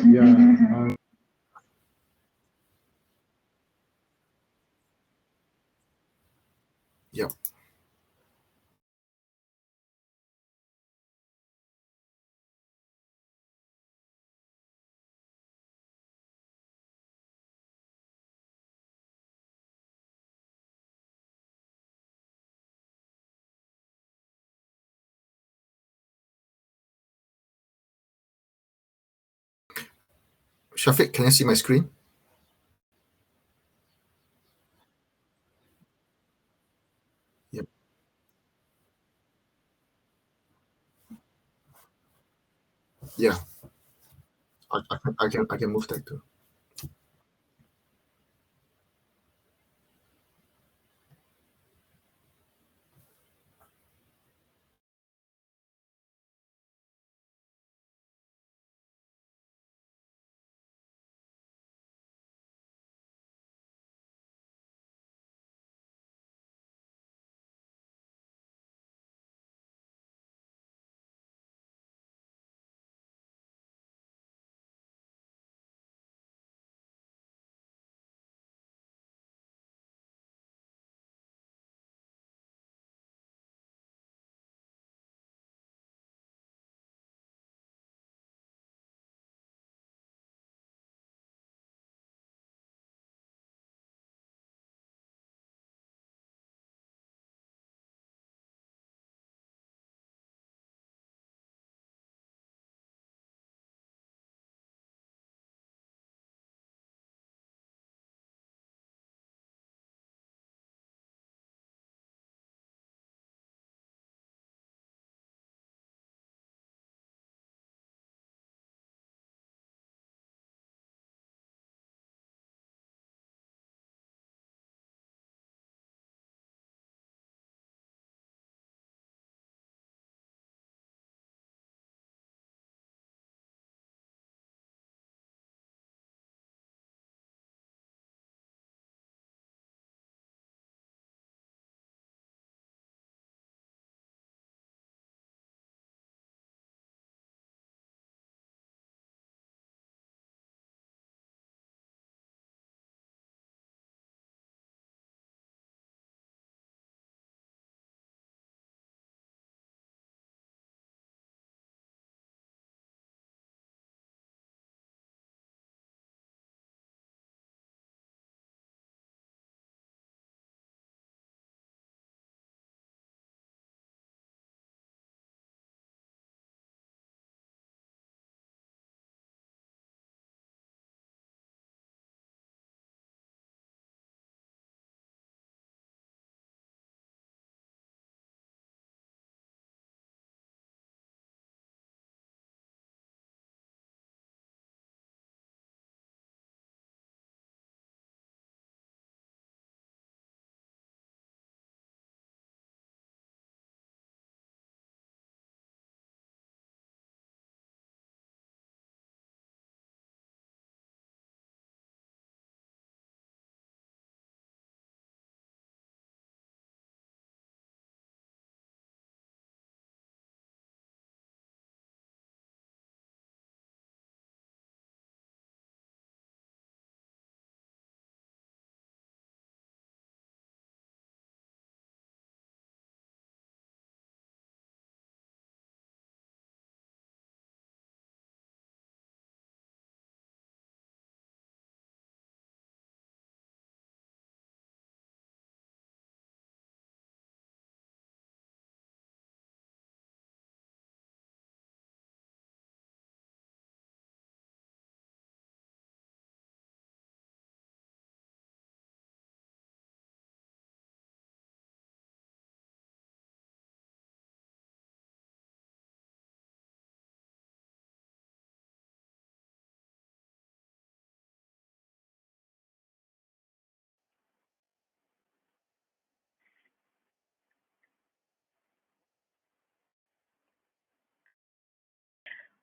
Yeah. Yep. Shafiq, can I see my screen? Yep. Yeah. I can move that too.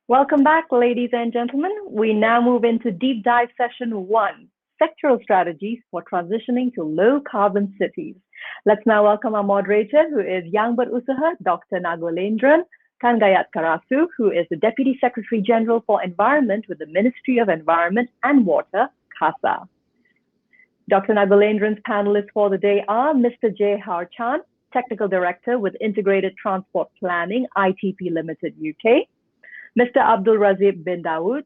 Welcome back, ladies and gentlemen. We now move into deep dive session 1. sectoral strategies for transitioning to low-carbon cities. Let's now welcome our moderator, who is Yang Berusaha, Dr. Nagulendran, Kangayatkarasu, who is the Deputy Secretary General for Environment with the Ministry of Environment and Water, KASA. Dr. Nagulendran's panelists for the day are Mr. J. Harchan, Technical Director with Integrated Transport Planning, ITP Limited UK, Mr. Abdul Razib bin Dawood,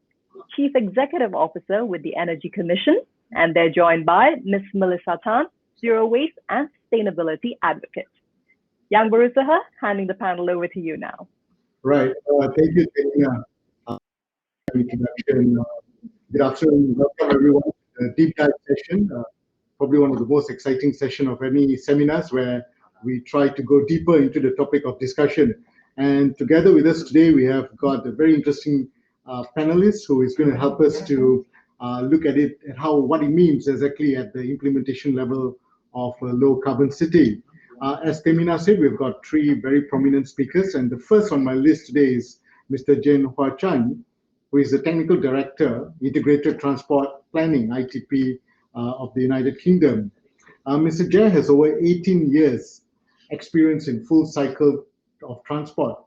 Chief Executive Officer with the Energy Commission, and they're joined by Ms. Melissa Tan, Zero Waste and Sustainability Advocate. Yang Berusaha, handing the panel over to you now. Right. Thank you, Tina. Introduction. Good afternoon. Welcome, everyone, to the deep dive session. Probably one of the most exciting sessions of any seminars, where we try to go deeper into the topic of discussion. And together with us today, we have got a very interesting panelist who is going to help us to look at it and what it means exactly at the implementation level of a low carbon city. As Temina said, we've got three very prominent speakers, and the first on my list today is Mr. Jen Hua Chan, who is the Technical Director, Integrated Transport Planning, ITP, of the United Kingdom. Mr. Jen has over 18 years experience in full cycle of transport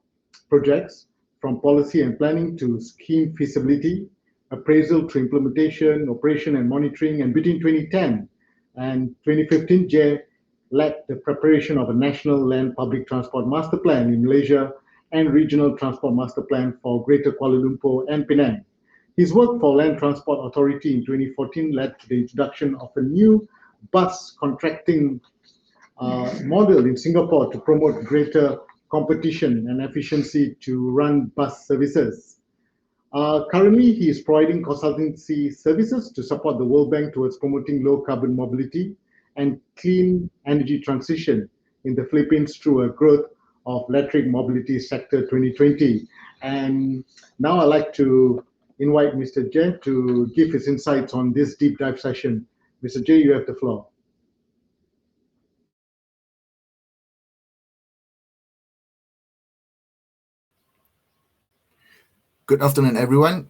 projects, from policy and planning to scheme feasibility, appraisal to implementation, operation and monitoring. And between 2010 and 2015, Jay led the preparation of a national land public transport master plan in Malaysia and regional transport master plan for Greater Kuala Lumpur and Penang. His work for Land Transport Authority in 2014 led to the introduction of a new bus contracting model in Singapore to promote greater competition and efficiency to run bus services. Currently, he is providing consultancy services to support the World Bank towards promoting low carbon mobility and clean energy transition in the Philippines through a growth of electric mobility sector 2020. And now I'd like to invite Mr. J to give his insights on this deep dive session. Mr. J, you have the floor. Good afternoon, everyone.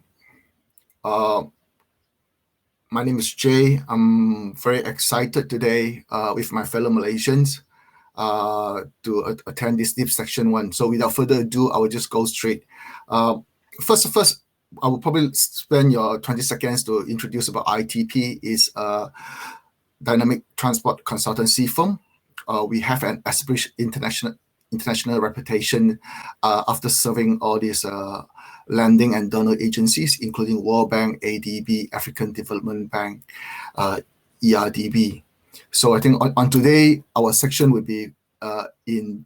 My name is Jay. I'm very excited today with my fellow Malaysians to attend this deep section one. So without further ado, I will just go straight. First, I will probably spend your 20 seconds to introduce about ITP. Is a dynamic transport consultancy firm. We have an established international reputation after serving all these lending and donor agencies, including World Bank, ADB, African Development Bank, ERDB. So I think on today, our section will be in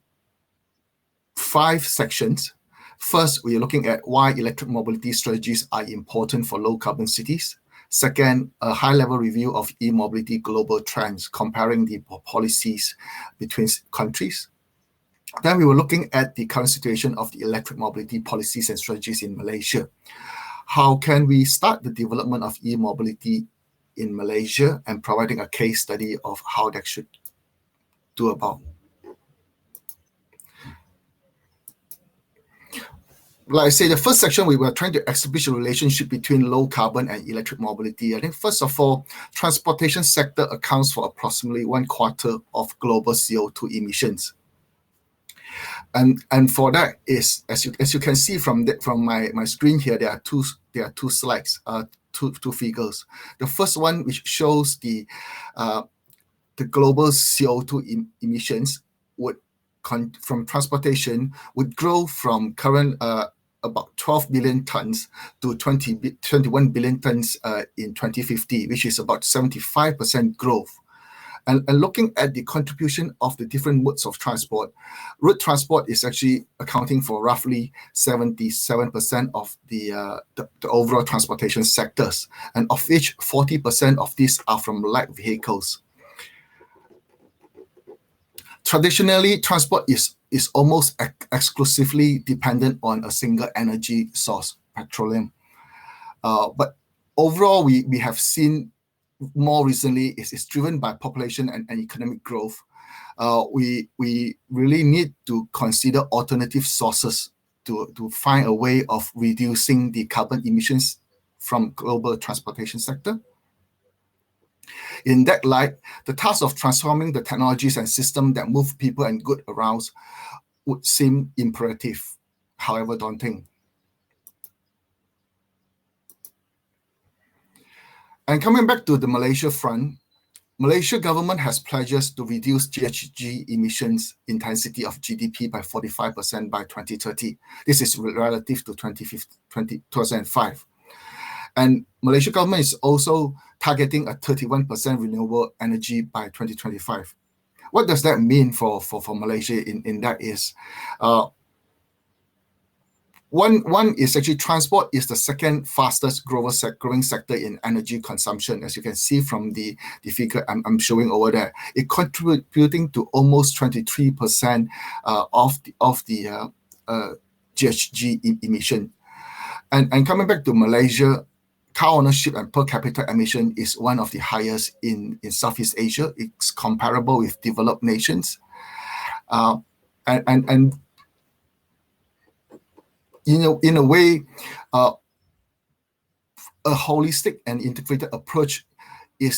5 sections. First, we are looking at why electric mobility strategies are important for low carbon cities. Second, a high-level review of e-mobility global trends, comparing the policies between countries. Then we were looking at the current situation of the electric mobility policies and strategies in Malaysia. How can we start the development of e-mobility in Malaysia, and providing a case study of how that should do about. Like I say, the first section, we were trying to establish a relationship between low carbon and electric mobility. I think first of all, transportation sector accounts for approximately 1/4 of global CO2 emissions. And for that is, as you can see from my screen here, there are two slides, two figures. The first one, which shows the global CO2 emissions from transportation would grow from current about 12 billion tons to 21 billion tons in 2050, which is about 75% growth. And looking at the contribution of the different modes of transport, road transport is actually accounting for roughly 77% of the overall transportation sectors, and of which 40% of these are from light vehicles. Traditionally, transport is almost exclusively dependent on a single energy source, petroleum. But overall, we have seen more recently is driven by population and economic growth. We really need to consider alternative sources to find a way of reducing the carbon emissions from global transportation sector. In that light, the task of transforming the technologies and systems that move people and goods around would seem imperative, however daunting. And coming back to the Malaysia front, Malaysia government has pledges to reduce GHG emissions intensity of GDP by 45% by 2030. This is relative to 2005. And Malaysia government is also targeting a 31% renewable energy by 2025. What does that mean for Malaysia in that is, one is actually transport is the second fastest growing sector in energy consumption, as you can see from the figure I'm showing over there. It contributing to almost 23% of the GHG emission. And coming back to Malaysia, car ownership and per capita emission is one of the highest in Southeast Asia. It's comparable with developed nations. And in a way, a holistic and integrated approach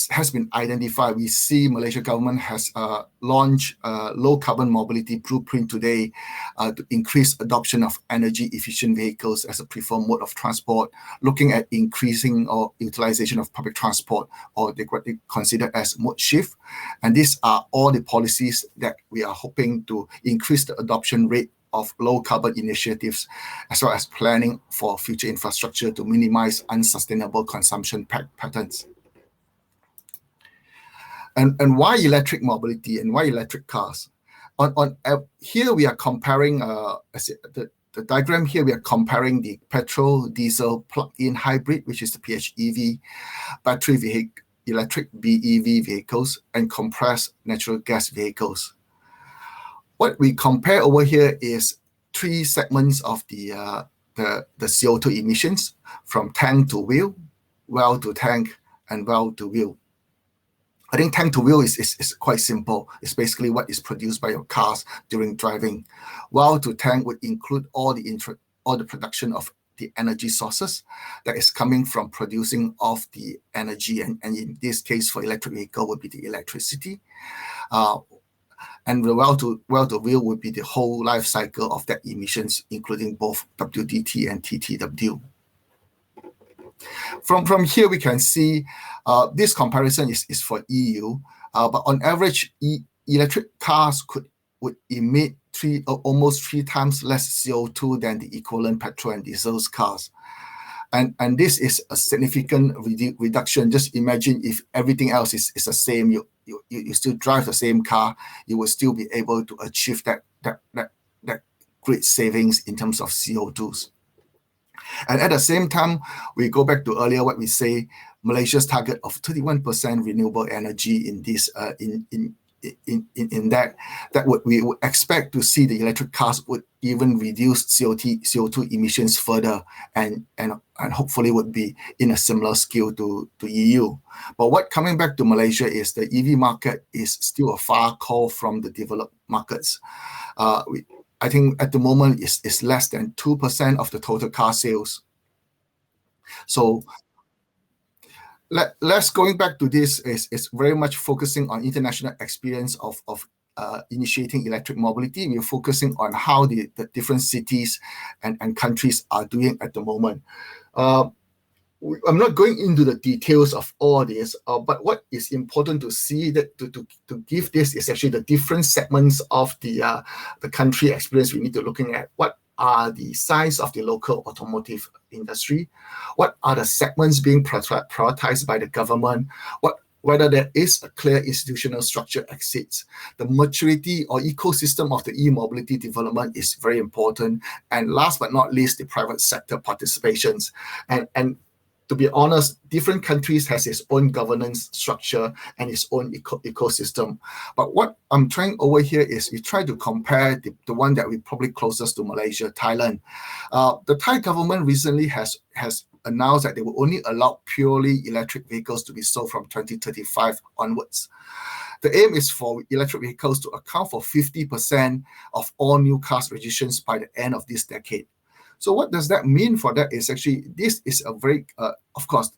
has been identified. We see Malaysia government has launched a low carbon mobility blueprint today to increase adoption of energy efficient vehicles as a preferred mode of transport, looking at increasing or utilization of public transport, or what they consider as mode shift. And these are all the policies that we are hoping to increase the adoption rate of low carbon initiatives, as well as planning for future infrastructure to minimize unsustainable consumption patterns. And why electric mobility and why electric cars? Here we are comparing the diagram here. We are comparing the petrol diesel plug-in hybrid, which is the PHEV, battery vehicle, electric BEV vehicles, and compressed natural gas vehicles. What we compare over here is three segments of the CO2 emissions, from tank to wheel, well to tank, and well to wheel. I think tank to wheel is quite simple. It's basically what is produced by your cars during driving. Well to tank would include all the production of the energy sources that is coming from producing of the energy, and in this case for electric vehicle would be the electricity. And the well to wheel would be the whole life cycle of that emissions, including both WDT and TTW. From here we can see this comparison is for EU, but on average, electric cars would emit almost three times less CO2 than the equivalent petrol and diesel cars. And this is a significant reduction. Just imagine if everything else is the same, you still drive the same car, you will still be able to achieve that great savings in terms of CO2s. And at the same time, we go back to earlier what we say, Malaysia's target of 31% renewable energy in this in that we would expect to see the electric cars would even reduce CO2 emissions further, and hopefully would be in a similar scale to EU. But what coming back to Malaysia is the EV market is still a far call from the developed markets. I think at the moment it's less than 2% of the total car sales. So let's going back to this is very much focusing on international experience of initiating electric mobility. We're focusing on how the different cities and countries are doing at the moment. I'm not going into the details of all this, but what is important to see that to give this is actually the different segments of the country experience we need to looking at. What are the size of the local automotive industry? What are the segments being prioritized by the government? Whether there is a clear institutional structure exits. The maturity or ecosystem of the e-mobility development is very important. And last but not least, the private sector participations. And to be honest, different countries has its own governance structure and its own ecosystem. But what I'm trying over here is we try to compare the one that we probably closest to Malaysia, Thailand. The Thai government recently has announced that they will only allow purely electric vehicles to be sold from 2035 onwards. The aim is for electric vehicles to account for 50% of all new cars registrations by the end of this decade. So what does that mean for that is actually, this is a very, of course,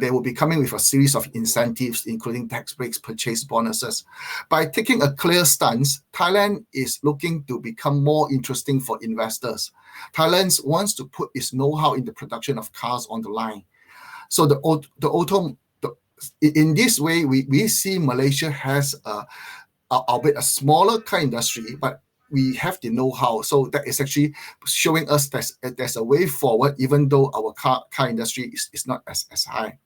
they will be coming with a series of incentives, including tax breaks, purchase bonuses. By taking a clear stance, Thailand is looking to become more interesting for investors. Thailand wants to put its know-how in the production of cars on the line. So in this way, we see Malaysia has albeit a smaller car industry, but we have the know-how. So that is actually showing us there's a way forward, even though our car industry is not as high.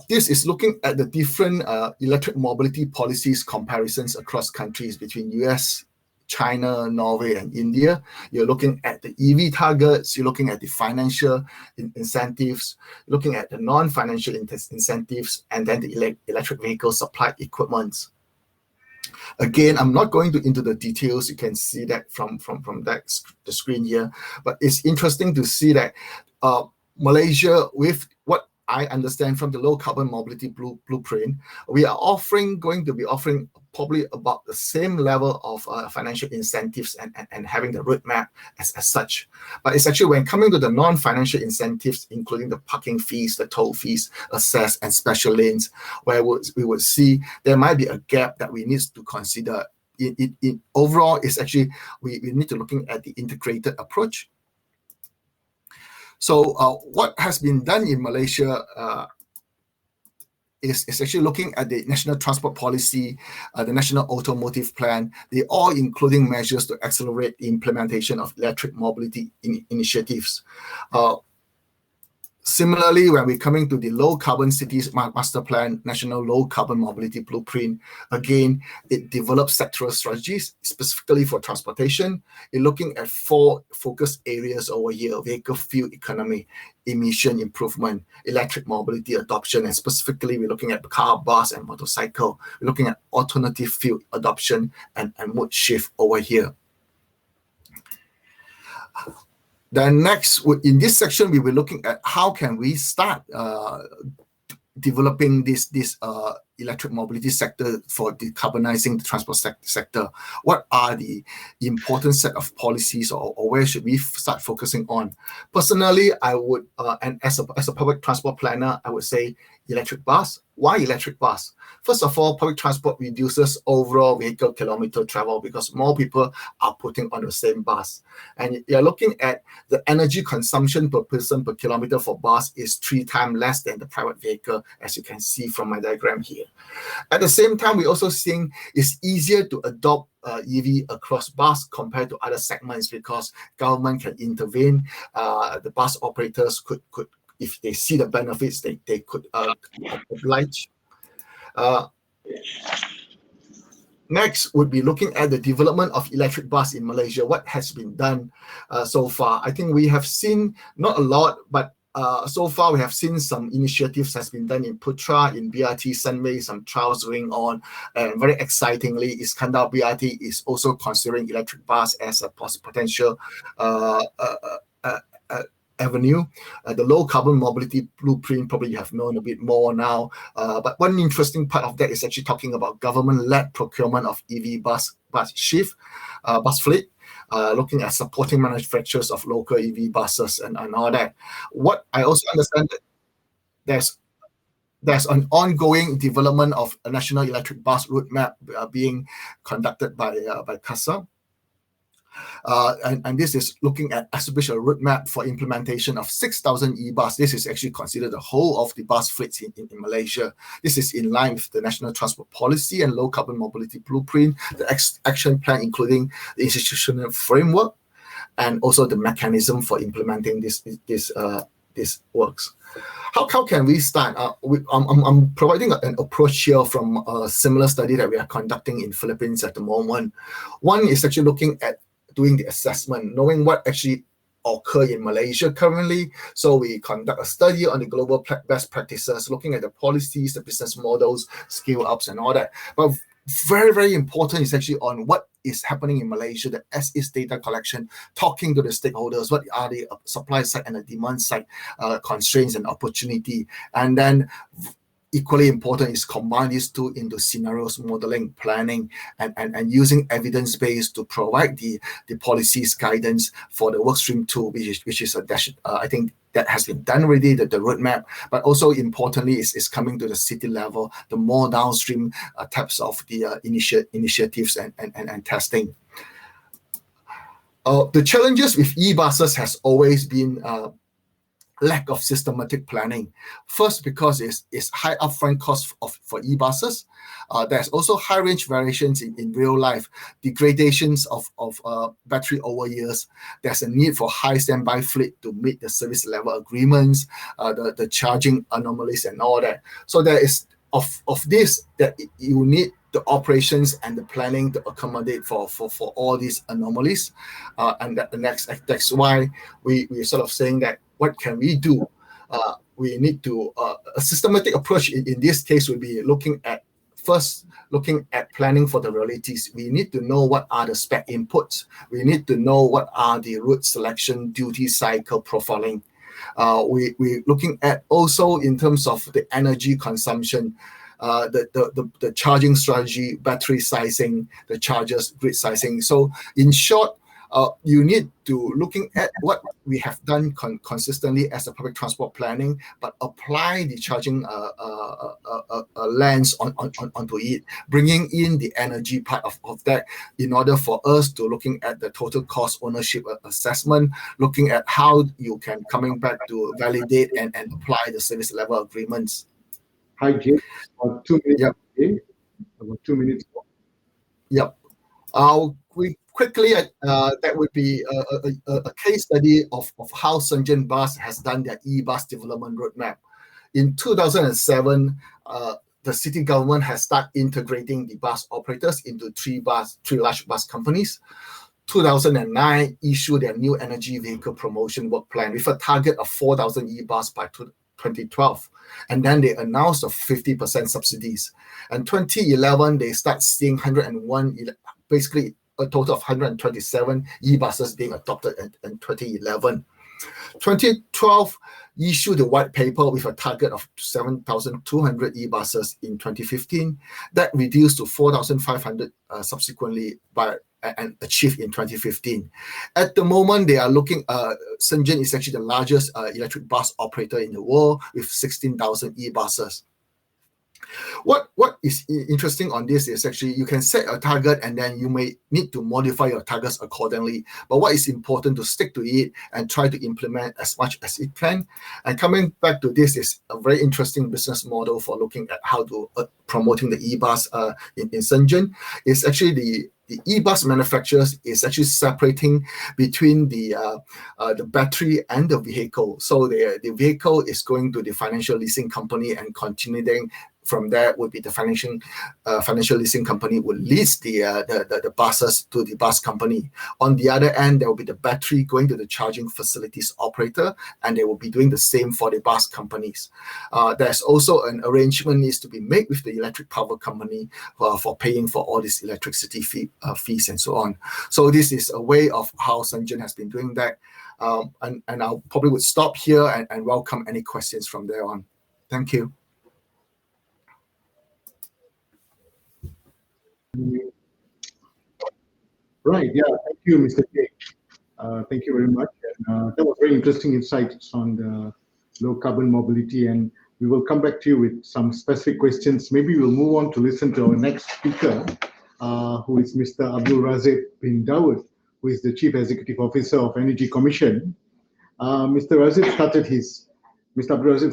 This is looking at the different electric mobility policies comparisons across countries between US, China, Norway, and India. You're looking at the EV targets, you're looking at the financial incentives, looking at the non-financial incentives, and then the electric vehicle supply equipment. Again, I'm not going into the details. You can see that from the screen here, but it's interesting to see that Malaysia, with what I understand from the low carbon mobility blueprint, we are going to be offering probably about the same level of financial incentives and having the roadmap as such. But it's actually when coming to the non-financial incentives, including the parking fees, the toll fees, access, and special lanes, where we would see there might be a gap that we need to consider. Overall, it's actually, we need to looking at the integrated approach. So what has been done in Malaysia is actually looking at the National Transport Policy, the National Automotive Plan. They all including measures to accelerate the implementation of electric mobility initiatives. Similarly, when we're coming to the Low Carbon Cities Master Plan, National Low Carbon Mobility Blueprint, again, it develops sectoral strategies specifically for transportation. It's looking at 4 focus areas over here: vehicle fuel economy, emission improvement, electric mobility adoption, and specifically we're looking at car, bus, and motorcycle. We're looking at alternative fuel adoption and mode shift over here. Then next, in this section, we will looking at how can we start developing this electric mobility sector for decarbonizing the transport sector. What are the important set of policies, or where should we start focusing on? Personally, I would, and as a public transport planner, I would say electric bus. Why electric bus? First of all, public transport reduces overall vehicle kilometer travel because more people are putting on the same bus. And you're looking at the energy consumption per person per kilometer for bus is 3 times less than the private vehicle, as you can see from my diagram here. At the same time, we're also seeing it's easier to adopt EV across bus compared to other segments because government can intervene. The bus operators could if they see the benefits, they could oblige. Next would be looking at the development of electric bus in Malaysia. What has been done so far? I think we have seen not a lot, but so far we have seen some initiatives has been done in Putra, in BRT Sunway, some trials going on, and very excitingly, Iskandar BRT is also considering electric bus as a potential avenue. The low carbon mobility blueprint, probably you have known a bit more now. But one interesting part of that is actually talking about government-led procurement of EV bus fleet, looking at supporting manufacturers of local EV buses and all that. What I also understand that there's an ongoing development of a national electric bus roadmap being conducted by KASA. And this is looking at establishing a roadmap for implementation of 6,000 e-bus. This is actually considered the whole of the bus fleets in Malaysia. This is in line with the National Transport Policy and Low Carbon Mobility Blueprint, the action plan, including the institutional framework, and also the mechanism for implementing this works. How can we start? I'm providing an approach here from a similar study that we are conducting in Philippines at the moment. One is actually looking at doing the assessment, knowing what actually occur in Malaysia currently. So we conduct a study on the global best practices, looking at the policies, the business models, scale ups, and all that. But very, very important is actually on what is happening in Malaysia, the as-is data collection, talking to the stakeholders, what are the supply side and the demand side constraints and opportunity. And then equally important is combine these two into scenarios, modeling, planning, and using evidence-based to provide the policies guidance for the workstream 2, which is I think that has been done already, the roadmap, but also importantly is coming to the city level, the more downstream types of the initiatives and testing. The challenges with e-buses has always been lack of systematic planning. First, because it's high upfront cost for e-buses. There's also high range variations in real life, degradations of battery over years. There's a need for high standby fleet to meet the service level agreements, the charging anomalies and all that. So there is of this that you need the operations and the planning to accommodate for all these anomalies. And that's why we're sort of saying that what can we do? We need to, a systematic approach in this case would be looking at planning for the realities. We need to know what are the spec inputs. We need to know what are the route selection, duty cycle profiling. We're looking at also in terms of the energy consumption, the charging strategy, battery sizing, the chargers, grid sizing. So in short, you need to looking at what we have done consistently as a public transport planning, but apply the charging lens onto it, bringing in the energy part of that in order for us to looking at the total cost ownership assessment, looking at how you can coming back to validate and apply the service level agreements. Hi, Jay. 2 minutes. Yep. Okay. About 2 minutes. Yep. We quickly, that would be a case study of how Shenzhen Bus has done their e-bus development roadmap. In 2007, the city government has started integrating the bus operators into three large bus companies. 2009 issued their new energy vehicle promotion work plan with a target of 4,000 e-bus by 2012. And then they announced of 50% subsidies. And 2011, they start seeing 101, basically a total of 127 e-buses being adopted in 2011. 2012 issued a white paper with a target of 7,200 e-buses in 2015. That reduced to 4,500 subsequently and achieved in 2015. At the moment, they are looking, Shenzhen is actually the largest electric bus operator in the world with 16,000 e-buses. What is interesting on this is actually you can set a target and then you may need to modify your targets accordingly. But what is important to stick to it and try to implement as much as it can. And coming back to this is a very interesting business model for looking at how to promoting the e-bus in Shenzhen. It's actually the e-bus manufacturers is actually separating between the battery and the vehicle. So the vehicle is going to the financial leasing company and continuing from there would be the financial leasing company will lease the buses to the bus company. On the other end, there will be the battery going to the charging facilities operator, and they will be doing the same for the bus companies. There's also an arrangement needs to be made with the electric power company for paying for all these electricity fees and so on. So this is a way of how Shenzhen has been doing that. And I probably would stop here and welcome any questions from there on. Thank you. Right, yeah, thank you, Mr. K. Thank you very much. And, that was very interesting insights on the low carbon mobility, and we will come back to you with some specific questions. Maybe we'll move on to listen to our next speaker, who is Mr. Abdul Razib bin Dawood, who is the Chief Executive Officer of Energy Commission. Mr. Abdul Razib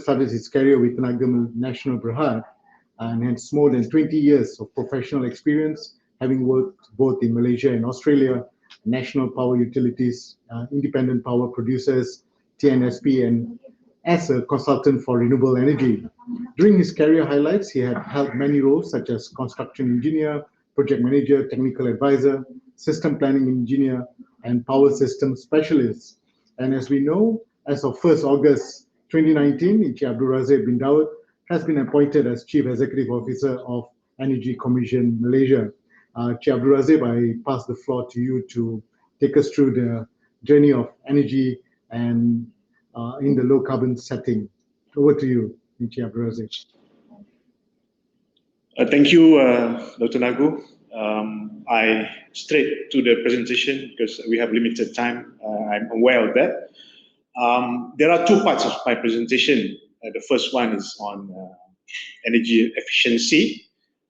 started his career with Nagam National Berhad and has more than 20 years of professional experience, having worked both in Malaysia and Australia, national power utilities, independent power producers, TNSP, and as a consultant for renewable energy. During his career highlights, he had held many roles such as construction engineer, project manager, technical advisor, system planning engineer, and power system specialist. And as we know, as of 1st August 2019, Encik Abdul Razib bin Dawood has been appointed as Chief Executive Officer of Energy Commission Malaysia. Encik Abdul Razib, I pass the floor to you to take us through the journey of energy and in the low carbon setting. Over to you, Encik Abdul Razib. Thank you, Dr. Nagu. I straight to the presentation because we have limited time. I'm aware of that. There are two parts of my presentation. The first one is on energy efficiency,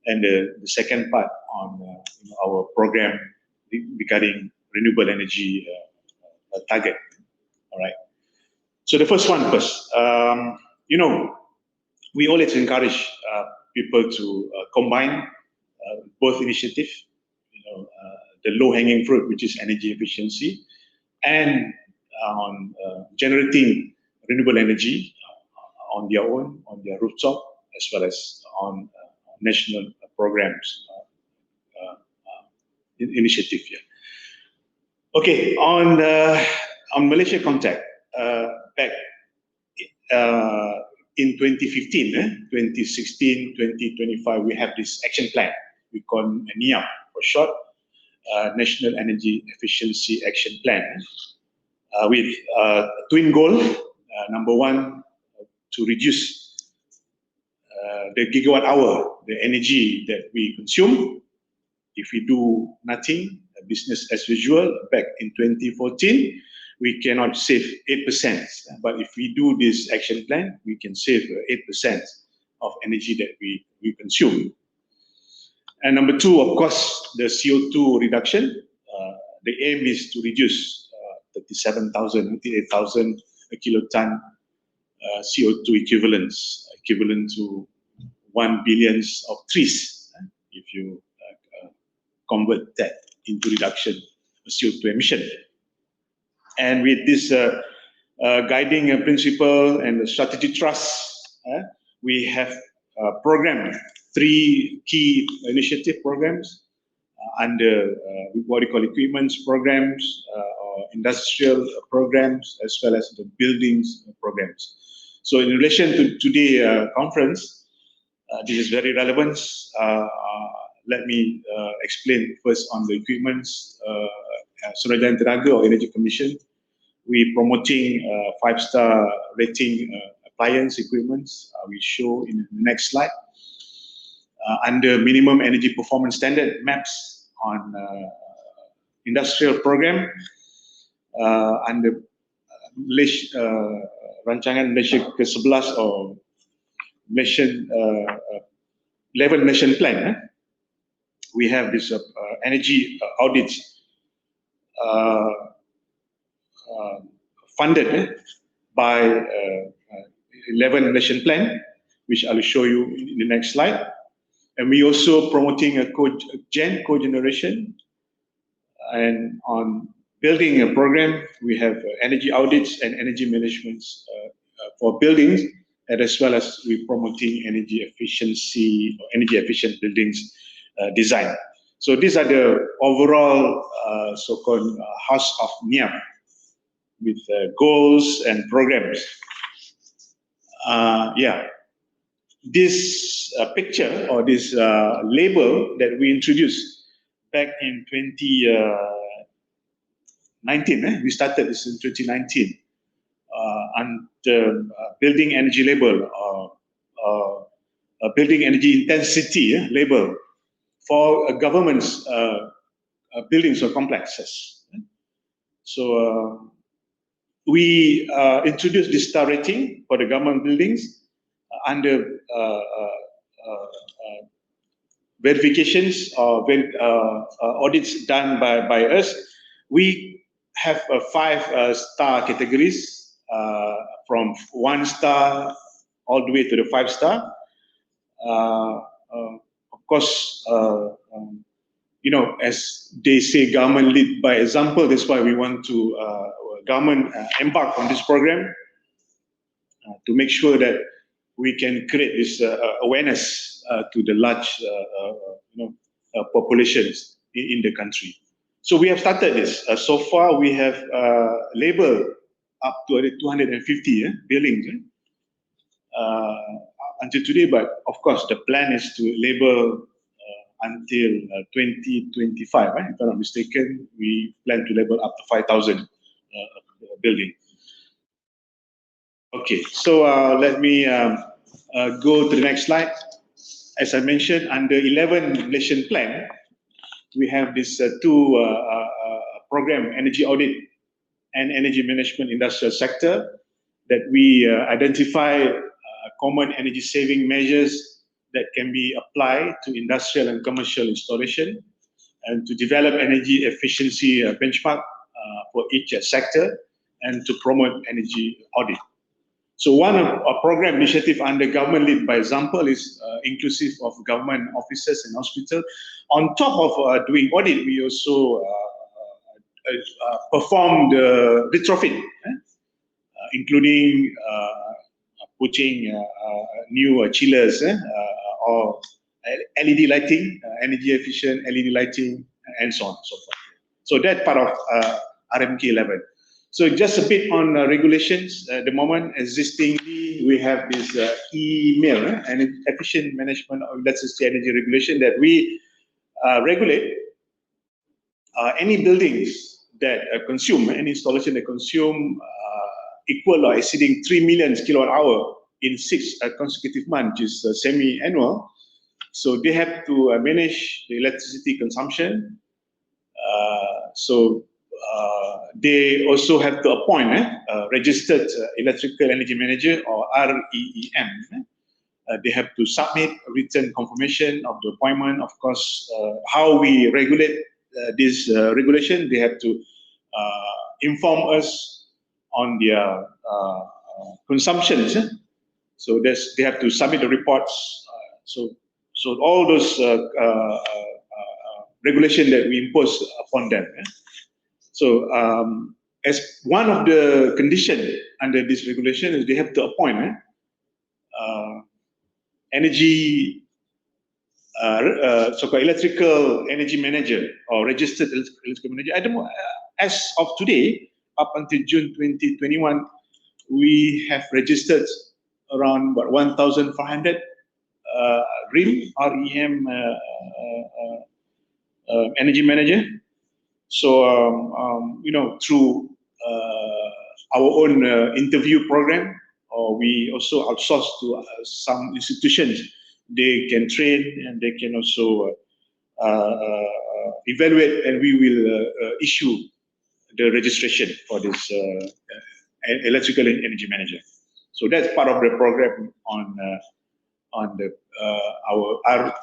and the second part on our program regarding renewable energy target. All right. So the first one first. We always encourage people to combine both initiatives. The low-hanging fruit, which is energy efficiency, and on generating renewable energy on their own, on their rooftop, as well as on national programs initiative here. Okay, on Malaysia context, back in 2015, 2016, 2025, we have this action plan. We call NEAP for short, National Energy Efficiency Action Plan, with twin goal. Number one, to reduce the gigawatt hour, the energy that we consume. If we do nothing, business as usual, back in 2014, we cannot save 8%. But if we do this action plan, we can save 8% of energy that we consume. And number two, of course, the CO2 reduction. The aim is to reduce 38,000 kiloton CO2 equivalents, equivalent to 1 billion of trees, if you convert that into reduction of CO2 emission. And with this guiding principle and the strategic trust, we have programmed 3 key initiative programs under what we call equipments programs, industrial programs, as well as the buildings programs. So in relation to today's conference, this is very relevant. Let me explain first on the equipments. Suruhanjaya Tenaga or Energy Commission, we promoting 5-star rating appliance equipments. We show in the next slide. Under minimum energy performance standard maps on industrial program, under Rancangan Malaysia ke-11 or Malaysian level nation plan. We have this energy audits funded by 11 nation plan, which I will show you in the next slide. And we also promoting a cogeneration, and on building a program, we have energy audits and energy management for buildings, and as well as we promoting energy efficiency or energy efficient buildings design. So these are the overall so-called house of NEAP with goals and programs. This picture or this label that we introduced back in 2019, we started this in 2019, and building energy label, building energy intensity label for government's buildings or complexes. So we introduced this star rating for the government buildings under verifications or audits done by us. We have 5-star categories from 1 star all the way to the 5-star. Of course, as they say, government lead by example. That's why we want to government embark on this program to make sure that we can create this awareness to the large populations in the country. So we have started this. So far, we have labeled up to 250 buildings until today. But of course, the plan is to label until 2025. If I'm not mistaken, we plan to label up to 5,000 buildings. Okay, so let me go to the next slide. As I mentioned, under 11 nation plan, we have this 2 program, energy audit and energy management industrial sector, that we identify common energy saving measures that can be applied to industrial and commercial installation, and to develop energy efficiency benchmark for each sector, and to promote energy audit. So one of our program initiative under government lead by example is inclusive of government offices and hospitals. On top of doing audit, we also perform the retrofit, including putting new chillers or LED lighting, energy efficient LED lighting, and so on and so forth. So that part of RMK 11. So just a bit on regulations. At the moment, existingly, we have this email and efficient management of electricity energy regulation that we regulate any buildings that consume, any installation that consume equal or exceeding 3 million kilowatt hour in 6 consecutive months, which is semi-annual. So they have to manage the electricity consumption. They also have to appoint a registered electrical energy manager, or REEM. They have to submit a written confirmation of the appointment. Of course, how we regulate this regulation, they have to inform us on their consumptions. So they have to submit the reports. So all those regulation that we impose upon them. So as one of the conditions under this regulation is they have to appoint energy, so-called electrical energy manager or registered electrical manager. As of today, up until June 2021, we have registered around 1,500 REM energy manager. So through our own interview program, or we also outsource to some institutions. They can train and they can also evaluate, and we will issue the registration for this electrical energy manager. So that's part of the program on our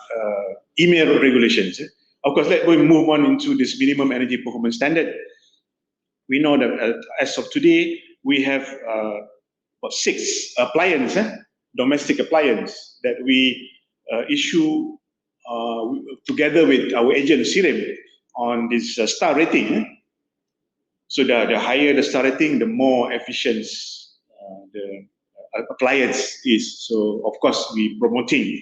email regulations. Of course, let's move on into this minimum energy performance standard. We know that as of today, we have about 6 appliances, domestic appliance, that we issue together with our agent CIREM on this star rating. So the higher the star rating, the more efficient the appliance is. So of course, we promoting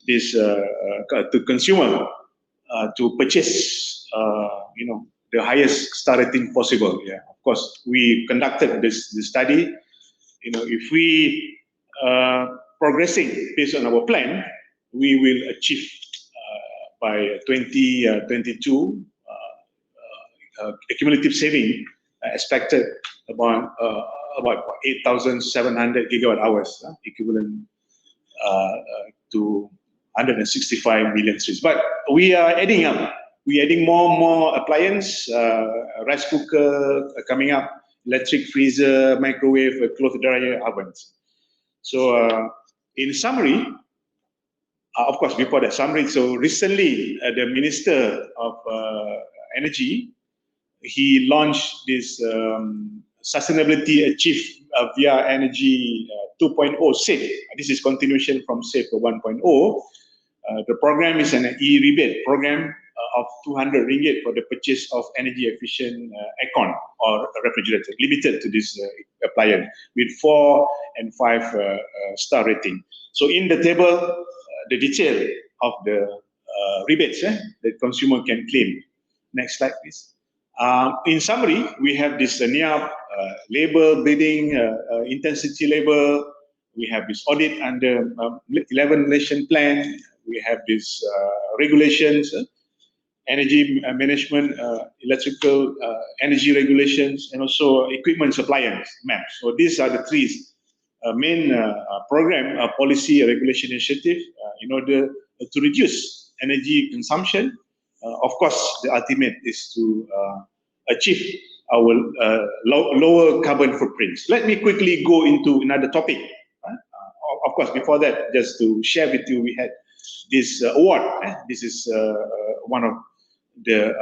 this to consumer to purchase, the highest star rating possible. Yeah, of course, we conducted this study. If we progressing based on our plan, we will achieve by 2022 cumulative saving expected about 8,700 gigawatt hours, equivalent to 165 million streets. But we are adding up. We are adding more and more appliance, rice cooker coming up, electric freezer, microwave, cloth dryer, ovens. So in summary, of course, before that summary, so recently the Minister of Energy, he launched this Sustainability Achieved via Energy 2.0 SAFE. This is continuation from SAFE 1.0. The program is an e-rebate program of 200 ringgit for the purchase of energy efficient aircon or refrigerator, limited to this appliance with 4 and 5 star rating. So in the table, the detail of the rebates that consumer can claim. Next slide, please. In summary, we have this NIAP labor bidding intensity labor. We have this audit under 11 Malaysian plan. We have these regulations, energy management, electrical energy regulations, and also equipment suppliers maps. So these are the 3 main program policy regulation initiative in order to reduce energy consumption. Of course, the ultimate is to achieve our lower carbon footprints. Let me quickly go into another topic. Of course, before that, just to share with you, we had this award. This is one of the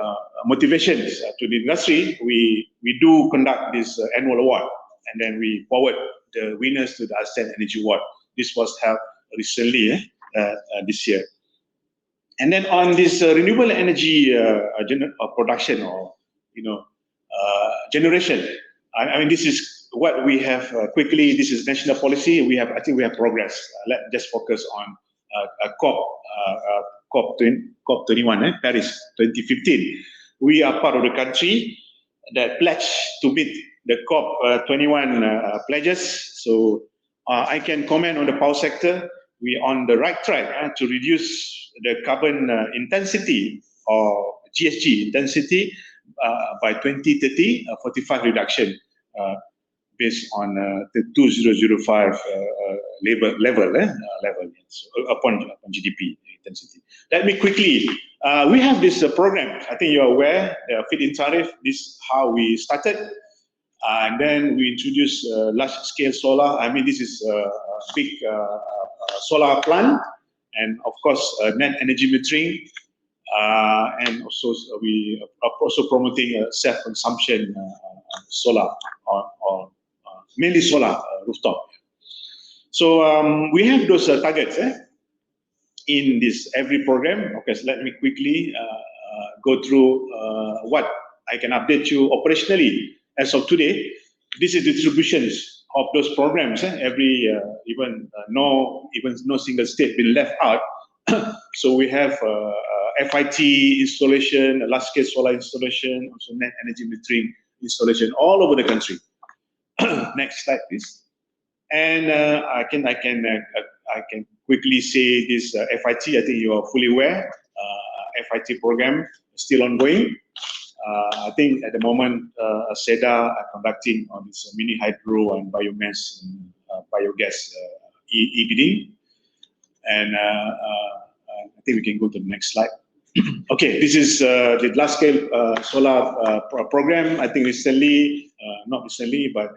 motivations to the industry. We do conduct this annual award, and then we forward the winners to the ASEAN Energy Award. This was held recently this year. And then on this renewable energy production, or generation, I mean, this is what we have quickly. This is national policy. I think we have progress. Let's just focus on COP21, Paris 2015. We are part of the country that pledged to meet the COP21 pledges. So I can comment on the power sector. We are on the right track to reduce the carbon intensity, or GHG intensity, by 2030, 45 reduction based on the 2005 level upon GDP intensity. Let me quickly, we have this program. I think you're aware, feed-in tariff. This is how we started. And then we introduced large-scale solar. I mean, this is a big solar plant, and of course, net energy metering, and also we are also promoting self-consumption solar, or mainly solar rooftop. So we have those targets in this every program. Okay, so let me quickly go through what I can update you operationally. As of today, this is distributions of those programs. Every even no single state been left out. So we have FIT installation, large-scale solar installation, also net energy metering installation all over the country. Next slide, please. And I can quickly say this FIT. I think you are fully aware. FIT program is still ongoing. I think at the moment, SEDA are conducting on this mini hydro and biomass and biogas e-bidding. And I think we can go to the next slide. Okay, this is the large-scale solar program. I think recently, not recently, but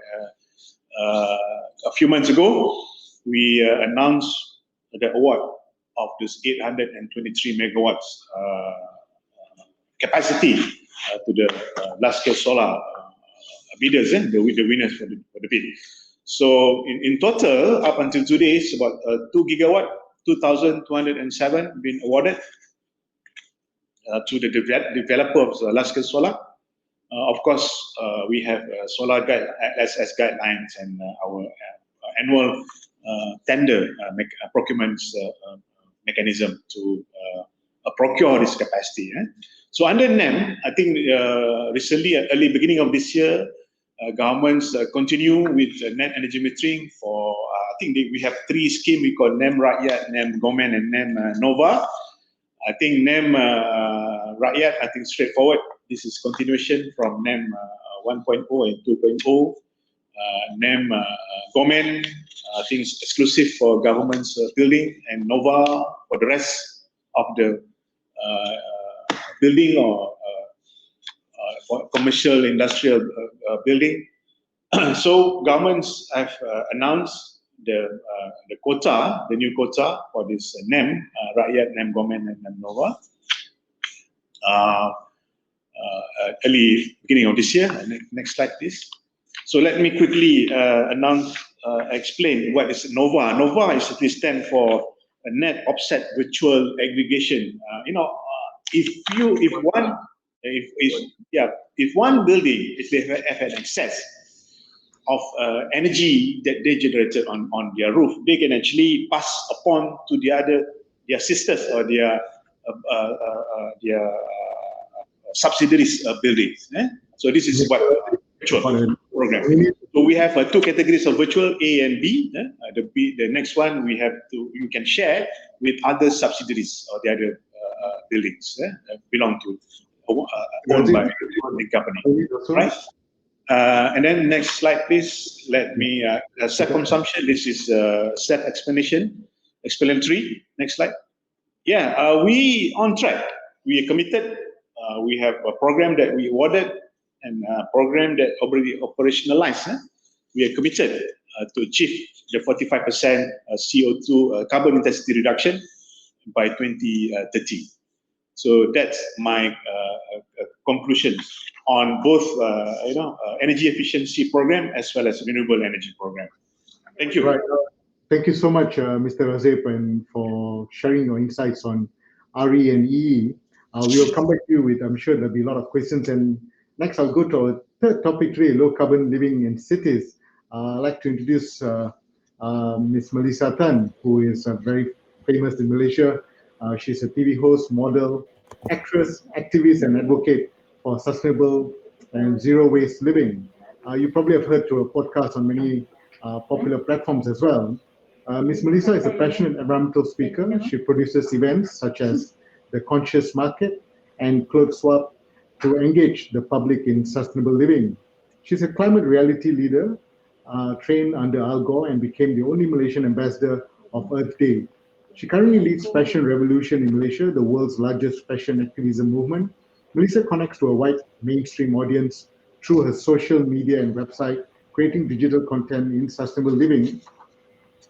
a few months ago, we announced the award of this 823 megawatts capacity to the large-scale solar bidders, the winners for the bid. So in total, up until today, it's about 2 gigawatt, 2,207 been awarded to the developer of large-scale solar. Of course, we have solar SS guidelines and our annual tender procurement mechanism to procure this capacity. So under NEM, I think recently, at early beginning of this year, governments continue with net energy metering for, I think we have 3 schemes we call NEM Rakyat, NEM Gomen, and NEM Nova. I think NEM Rakyat, I think straightforward. This is continuation from NEM 1.0 and 2.0. NEM Gomen, I think it's exclusive for government's building, and Nova for the rest of the building or for commercial industrial building. So governments have announced the quota, the new quota for this NEM Rakyat, NEM Gomen, and NEM Nova early beginning of this year. Next slide, please. So let me quickly explain what is Nova. Nova is to stand for a net offset virtual aggregation. If one building, if they have an excess of energy that they generated on their roof, they can actually pass upon to their sisters or their subsidiaries buildings. So this is what virtual program. So we have 2 categories of virtual, A and B. The next one you can share with other subsidiaries or the other buildings belong to owned by the company, right? And then next slide, please. Let me self-consumption. This is self-explanatory. Next slide. Yeah, we on track. We are committed. We have a program that we awarded and program that already operationalized. We are committed to achieve the 45% CO2 carbon intensity reduction by 2030. So that's my conclusion on both, energy efficiency program as well as renewable energy program. Thank you. Right. Thank you so much, Mr. Razib, and for sharing your insights on RE and EE. We will come back to you with, I'm sure there'll be a lot of questions. And next, I'll go to our third topic today, low carbon living in cities. I'd like to introduce Ms. Melissa Tan, who is very famous in Malaysia. She's a TV host, model, actress, activist, and advocate for sustainable and zero waste living. You probably have heard to her podcast on many popular platforms as well. Ms. Melissa is a passionate environmental speaker. She produces events such as the Conscious Market and Clothes Swap to engage the public in sustainable living. She's a climate reality leader, trained under Al Gore and became the only Malaysian ambassador of Earth Day. She currently leads Fashion Revolution in Malaysia, the world's largest fashion activism movement. Melissa connects to a wide mainstream audience through her social media and website, creating digital content in sustainable living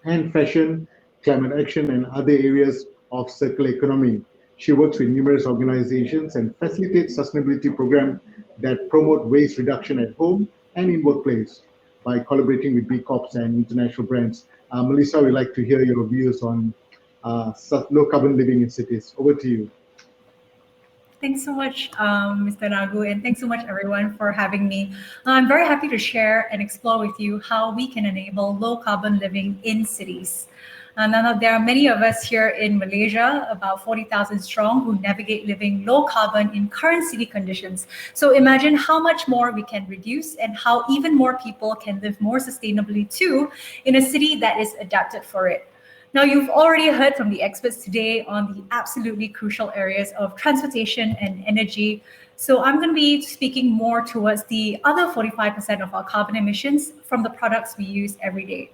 and fashion, climate action, and other areas of circular economy. She works with numerous organizations and facilitates sustainability programs that promote waste reduction at home and in workplace by collaborating with B Corps and international brands. Melissa, we'd like to hear your views on low carbon living in cities. Over to you. Thanks so much, Mr. Nagu, and thanks so much, everyone, for having me. I'm very happy to share and explore with you how we can enable low carbon living in cities. Now, there are many of us here in Malaysia, about 40,000 strong, who navigate living low carbon in current city conditions. So imagine how much more we can reduce and how even more people can live more sustainably too in a city that is adapted for it. Now, you've already heard from the experts today on the absolutely crucial areas of transportation and energy. So I'm going to be speaking more towards the other 45% of our carbon emissions from the products we use every day.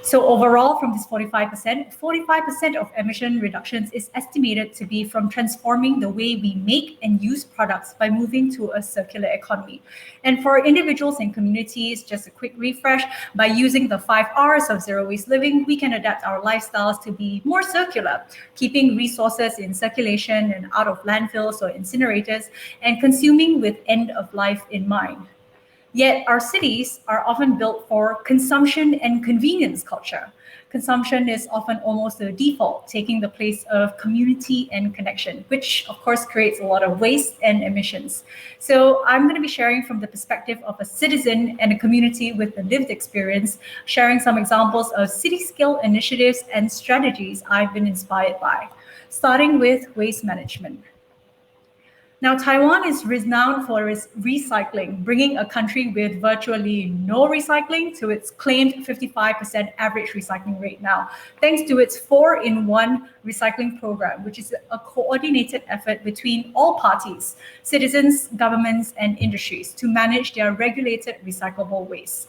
So overall, from this 45% of emission reductions is estimated to be from transforming the way we make and use products by moving to a circular economy. And for individuals and communities, just a quick refresh, by using the 5 Rs of zero waste living, we can adapt our lifestyles to be more circular, keeping resources in circulation and out of landfills or incinerators, and consuming with end of life in mind. Yet our cities are often built for consumption and convenience culture. Consumption is often almost the default, taking the place of community and connection, which of course creates a lot of waste and emissions. So I'm going to be sharing from the perspective of a citizen and a community with a lived experience, sharing some examples of city scale initiatives and strategies I've been inspired by, starting with waste management. Now, Taiwan is renowned for its recycling, bringing a country with virtually no recycling to its claimed 55% average recycling rate now, thanks to its 4-in-1 recycling program, which is a coordinated effort between all parties, citizens, governments, and industries to manage their regulated recyclable waste.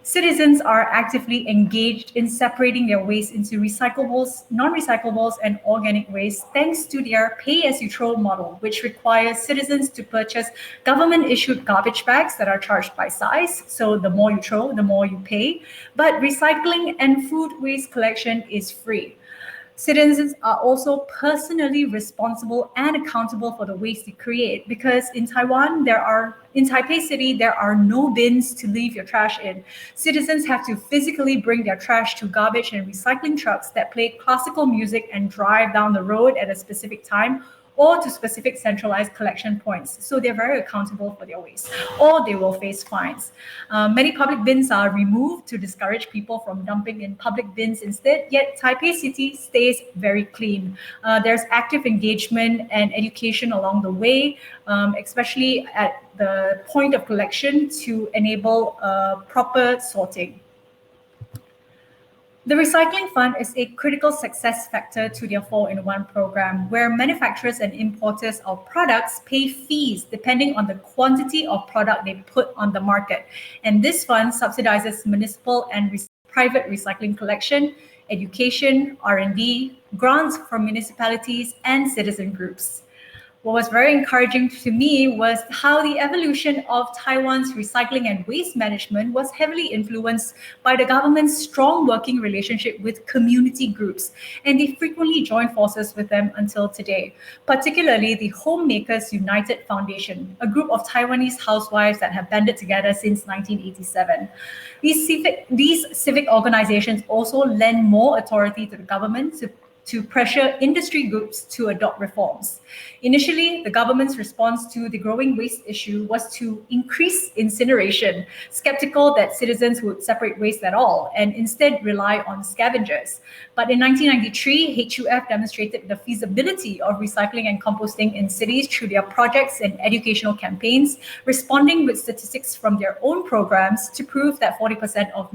Citizens are actively engaged in separating their waste into recyclables, non-recyclables, and organic waste thanks to their pay-as-you-throw model, which requires citizens to purchase government-issued garbage bags that are charged by size. So the more you throw, the more you pay. But recycling and food waste collection is free. Citizens are also personally responsible and accountable for the waste they create because in Taipei City, there are no bins to leave your trash in. Citizens have to physically bring their trash to garbage and recycling trucks that play classical music and drive down the road at a specific time or to specific centralized collection points. So they're very accountable for their waste, or they will face fines. Many public bins are removed to discourage people from dumping in public bins instead, yet Taipei City stays very clean. There's active engagement and education along the way, especially at the point of collection to enable proper sorting. The Recycling Fund is a critical success factor to their 4-in-1 program, where manufacturers and importers of products pay fees depending on the quantity of product they put on the market. And this fund subsidizes municipal and private recycling collection, education, R&D, grants from municipalities, and citizen groups. What was very encouraging to me was how the evolution of Taiwan's recycling and waste management was heavily influenced by the government's strong working relationship with community groups, and they frequently join forces with them until today, particularly the Homemakers United Foundation, a group of Taiwanese housewives that have banded together since 1987. These civic organizations also lend more authority to the government to pressure industry groups to adopt reforms. Initially, the government's response to the growing waste issue was to increase incineration, skeptical that citizens would separate waste at all, and instead rely on scavengers. But in 1993, HUF demonstrated the feasibility of recycling and composting in cities through their projects and educational campaigns, responding with statistics from their own programs to prove that 40% of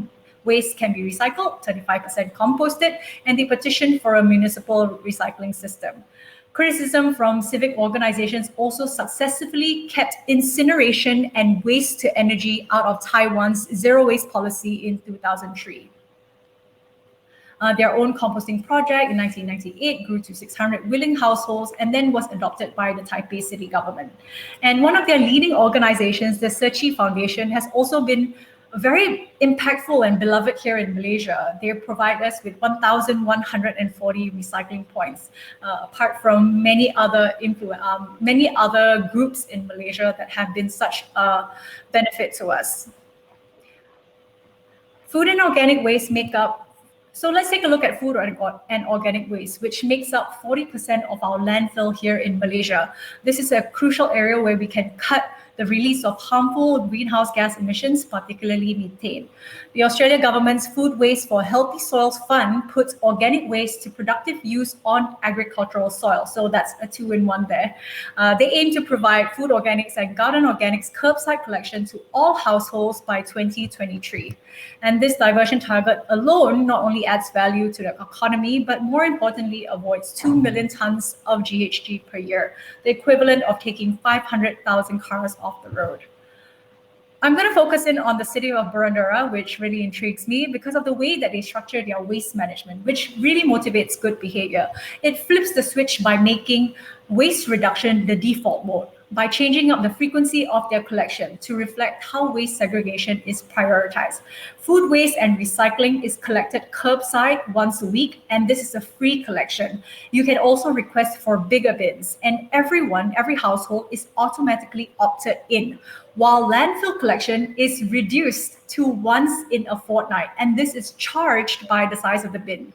waste can be recycled, 35% composted, and they petitioned for a municipal recycling system. Criticism from civic organizations also successfully kept incineration and waste to energy out of Taiwan's zero waste policy in 2003. Their own composting project in 1998 grew to 600 willing households and then was adopted by the Taipei city government. And one of their leading organizations, the MyL3C Foundation, has also been very impactful and beloved here in Malaysia. They provide us with 1,140 recycling points, apart from many other groups in Malaysia that have been such a benefit to us. Food and organic waste make up. So let's take a look at food and organic waste, which makes up 40% of our landfill here in Malaysia. This is a crucial area where we can cut the release of harmful greenhouse gas emissions, particularly methane. The Australian government's Food Waste for Healthy Soils Fund puts organic waste to productive use on agricultural soil. So that's a 2-in-1 there. They aim to provide food organics and garden organics curbside collection to all households by 2023. And this diversion target alone not only adds value to the economy, but more importantly, avoids 2 million tons of GHG per year, the equivalent of taking 500,000 cars off the road. I'm going to focus in on the city of Boroondara, which really intrigues me because of the way that they structure their waste management, which really motivates good behavior. It flips the switch by making waste reduction the default mode, by changing up the frequency of their collection to reflect how waste segregation is prioritized. Food waste and recycling is collected curbside once a week, and this is a free collection. You can also request for bigger bins, and every household is automatically opted in, while landfill collection is reduced to once in a fortnight, and this is charged by the size of the bin.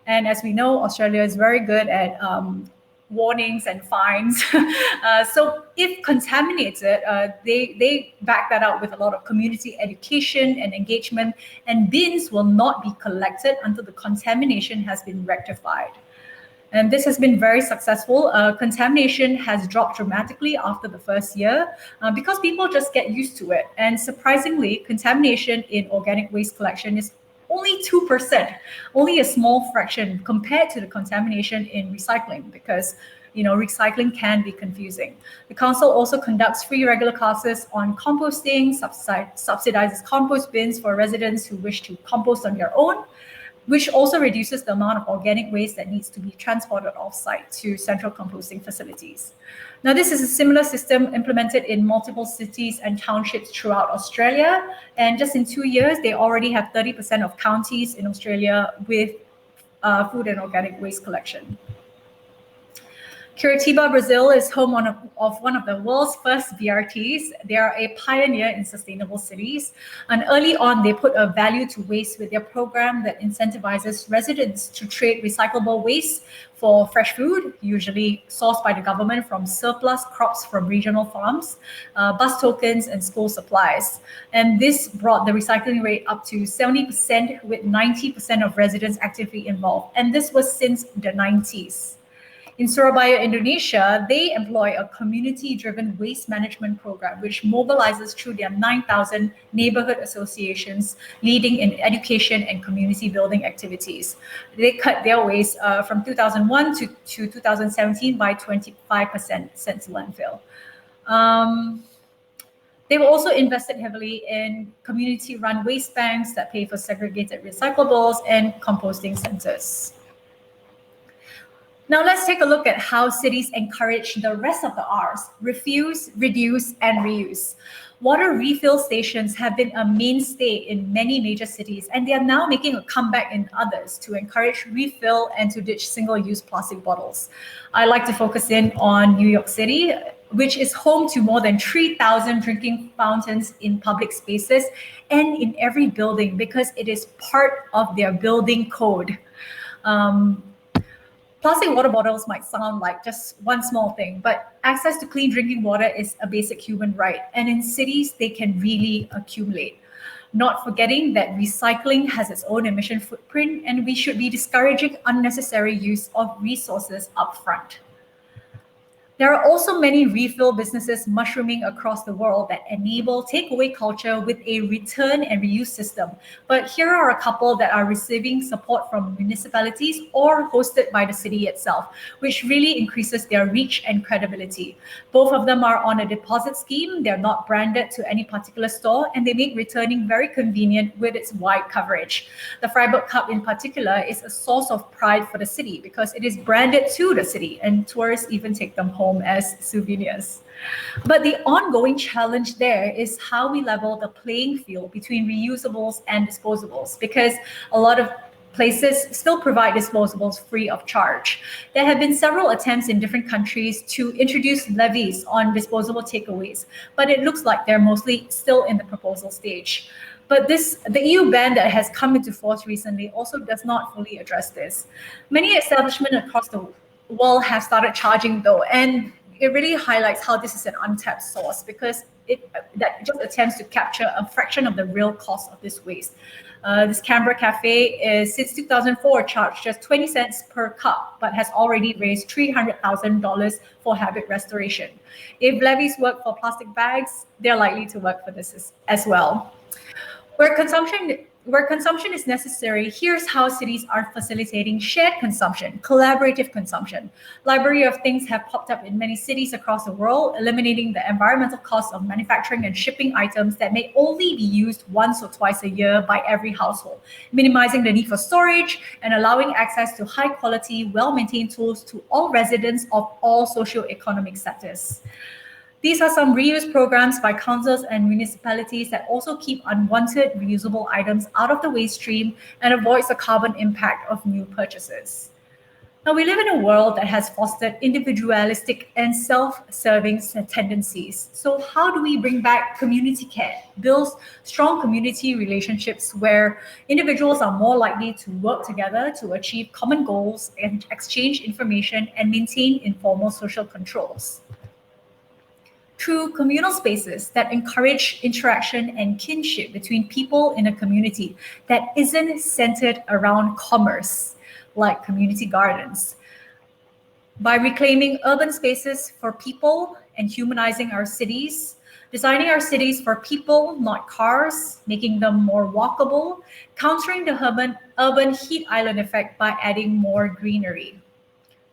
And as we know, Australia is very good at warnings and fines. So if contaminated, they back that up with a lot of community education and engagement, and bins will not be collected until the contamination has been rectified. And this has been very successful. Contamination has dropped dramatically after the first year because people just get used to it. And surprisingly, contamination in organic waste collection is only 2%, only a small fraction compared to the contamination in recycling, because recycling can be confusing. The council also conducts free regular classes on composting, subsidizes compost bins for residents who wish to compost on their own, which also reduces the amount of organic waste that needs to be transported off-site to central composting facilities. Now, this is a similar system implemented in multiple cities and townships throughout Australia. And just in 2 years, they already have 30% of counties in Australia with food and organic waste collection. Curitiba, Brazil is home of one of the world's first BRTs. They are a pioneer in sustainable cities. And early on, they put a value to waste with their program that incentivizes residents to trade recyclable waste for fresh food, usually sourced by the government from surplus crops from regional farms, bus tokens, and school supplies. And this brought the recycling rate up to 70%, with 90% of residents actively involved. And this was since the 90s. In Surabaya, Indonesia, they employ a community-driven waste management program, which mobilizes through their 9,000 neighborhood associations, leading in education and community building activities. They cut their waste from 2001 to 2017 by 25% sent to landfill. They've also invested heavily in community-run waste banks that pay for segregated recyclables and composting centers. Now let's take a look at how cities encourage the rest of the R's: refuse, reduce, and reuse. Water refill stations have been a mainstay in many major cities, and they are now making a comeback in others to encourage refill and to ditch single-use plastic bottles. I like to focus in on New York City, which is home to more than 3,000 drinking fountains in public spaces and in every building because it is part of their building code. Plastic water bottles might sound like just one small thing, but access to clean drinking water is a basic human right. And in cities, they can really accumulate. Not forgetting that recycling has its own emission footprint, and we should be discouraging unnecessary use of resources upfront. There are also many refill businesses mushrooming across the world that enable takeaway culture with a return and reuse system. But here are a couple that are receiving support from municipalities or hosted by the city itself, which really increases their reach and credibility. Both of them are on a deposit scheme. They're not branded to any particular store, and they make returning very convenient with its wide coverage. The Freiburg Cup in particular is a source of pride for the city because it is branded to the city, and tourists even take them home as souvenirs. But the ongoing challenge there is how we level the playing field between reusables and disposables, because a lot of places still provide disposables free of charge. There have been several attempts in different countries to introduce levies on disposable takeaways, but it looks like they're mostly still in the proposal stage. But the EU ban that has come into force recently also does not fully address this. Many establishments across the world have started charging though, and it really highlights how this is an untapped source because that just attempts to capture a fraction of the real cost of this waste. This Canberra cafe is since 2004 charged just 20 cents per cup, but has already raised $300,000 for habit restoration. If levies work for plastic bags, they're likely to work for this as well. Where consumption is necessary, here's how cities are facilitating shared consumption, collaborative consumption. Library of Things have popped up in many cities across the world, eliminating the environmental costs of manufacturing and shipping items that may only be used once or twice a year by every household, minimizing the need for storage and allowing access to high quality, well-maintained tools to all residents of all socio-economic sectors. These are some reuse programs by councils and municipalities that also keep unwanted reusable items out of the waste stream and avoids the carbon impact of new purchases. Now, we live in a world that has fostered individualistic and self-serving tendencies. So how do we bring back community care, build strong community relationships where individuals are more likely to work together to achieve common goals and exchange information and maintain informal social controls? Through communal spaces that encourage interaction and kinship between people in a community that isn't centered around commerce, like community gardens. By reclaiming urban spaces for people and humanizing our cities, designing our cities for people, not cars, making them more walkable, countering the urban heat island effect by adding more greenery.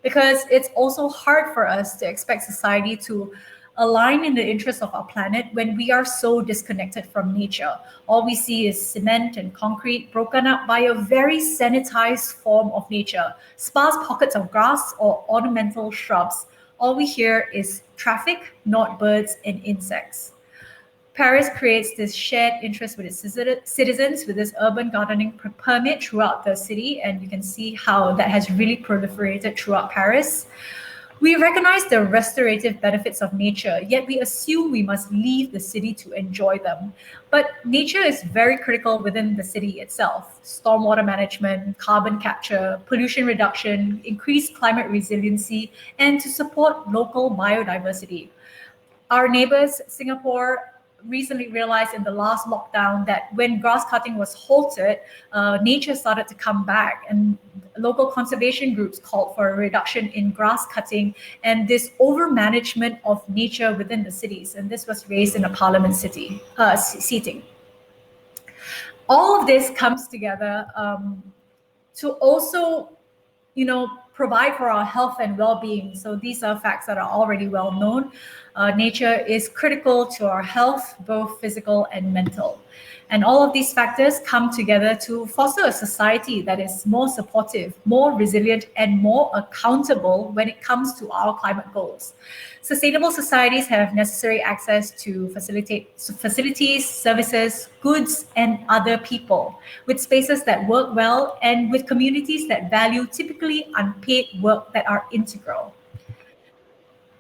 Because it's also hard for us to expect society to align in the interest of our planet when we are so disconnected from nature. All we see is cement and concrete broken up by a very sanitized form of nature, sparse pockets of grass or ornamental shrubs. All we hear is traffic, not birds and insects. Paris creates this shared interest with its citizens with this urban gardening permit throughout the city, and you can see how that has really proliferated throughout Paris. We recognize the restorative benefits of nature, yet we assume we must leave the city to enjoy them. But nature is very critical within the city itself. Stormwater management, carbon capture, pollution reduction, increased climate resiliency, and to support local biodiversity. Our neighbors, Singapore, recently realized in the last lockdown that when grass cutting was halted, nature started to come back, and local conservation groups called for a reduction in grass cutting and this over-management of nature within the cities. And this was raised in a parliament seating. All of this comes together to also, provide for our health and well-being. So these are facts that are already well known. Nature is critical to our health, both physical and mental. And all of these factors come together to foster a society that is more supportive, more resilient, and more accountable when it comes to our climate goals. Sustainable societies have necessary access to facilities, services, goods, and other people, with spaces that work well and with communities that value typically unpaid work that are integral.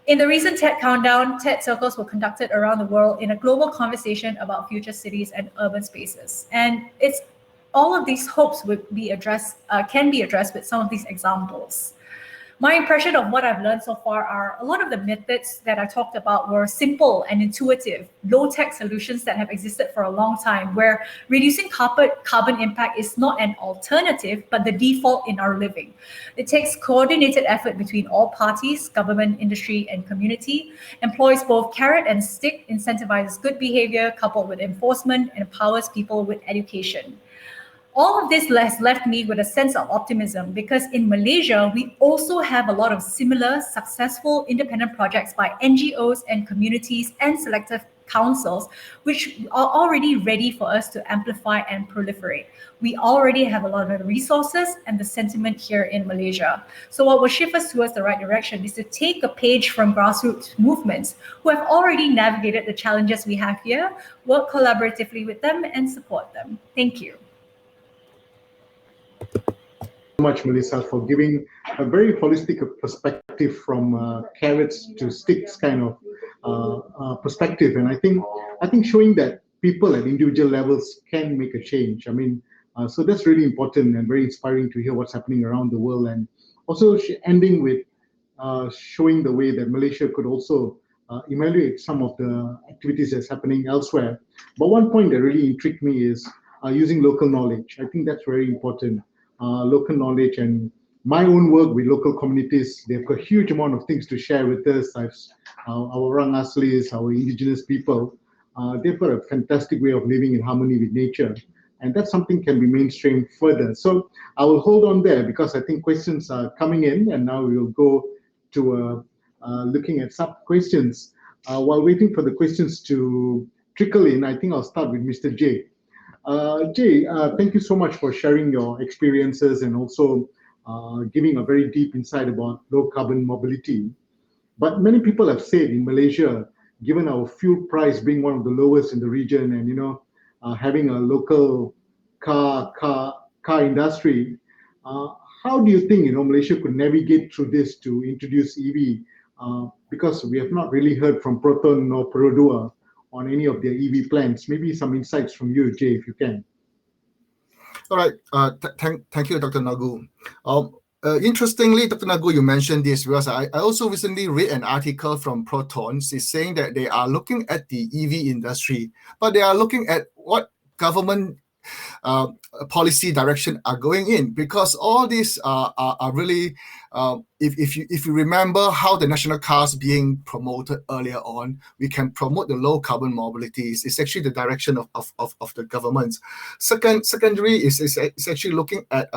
In the recent TED Countdown, TED Circles were conducted around the world in a global conversation about future cities and urban spaces. And it's all of these hopes can be addressed with some of these examples. My impression of what I've learned so far are a lot of the methods that I talked about were simple and intuitive, low-tech solutions that have existed for a long time, where reducing carbon impact is not an alternative, but the default in our living. It takes coordinated effort between all parties, government, industry, and community, employs both carrot and stick, incentivizes good behavior coupled with enforcement, and empowers people with education. All of this has left me with a sense of optimism because in Malaysia, we also have a lot of similar successful independent projects by NGOs and communities and selective councils, which are already ready for us to amplify and proliferate. We already have a lot of resources and the sentiment here in Malaysia. So what will shift us towards the right direction is to take a page from grassroots movements who have already navigated the challenges we have here, work collaboratively with them, and support them. Thank you. Much, Melissa, for giving a very holistic perspective from carrots to sticks kind of perspective, and I think showing that people at individual levels can make a change. I mean, so that's really important and very inspiring to hear what's happening around the world, and also ending with showing the way that Malaysia could also evaluate some of the activities that's happening elsewhere. But one point that really intrigued me is using local knowledge. I think that's very important. Local knowledge and my own work with local communities, they've got a huge amount of things to share with us. Our Orang Aslis, our indigenous people, they've got a fantastic way of living in harmony with nature. And that's something can be mainstreamed further. So I will hold on there because I think questions are coming in, and now we will go to looking at sub questions. While waiting for the questions to trickle in, I think I'll start with Mr. J. Jay, thank you so much for sharing your experiences and also giving a very deep insight about low carbon mobility. But many people have said in Malaysia, given our fuel price being one of the lowest in the region, and having a local car industry, how do you think Malaysia could navigate through this to introduce EV? Because we have not really heard from Proton nor Perodua on any of their EV plans. Maybe some insights from you, Jay, if you can. All right. Thank you, Dr. Nagu. Interestingly, Dr. Nagu, you mentioned this because I also recently read an article from Protons. It's saying that they are looking at the EV industry, but they are looking at what government policy direction are going in, because all these are really if you remember how the national cars being promoted earlier on, we can promote the low carbon mobilities. It's actually the direction of the government. Secondary is actually looking at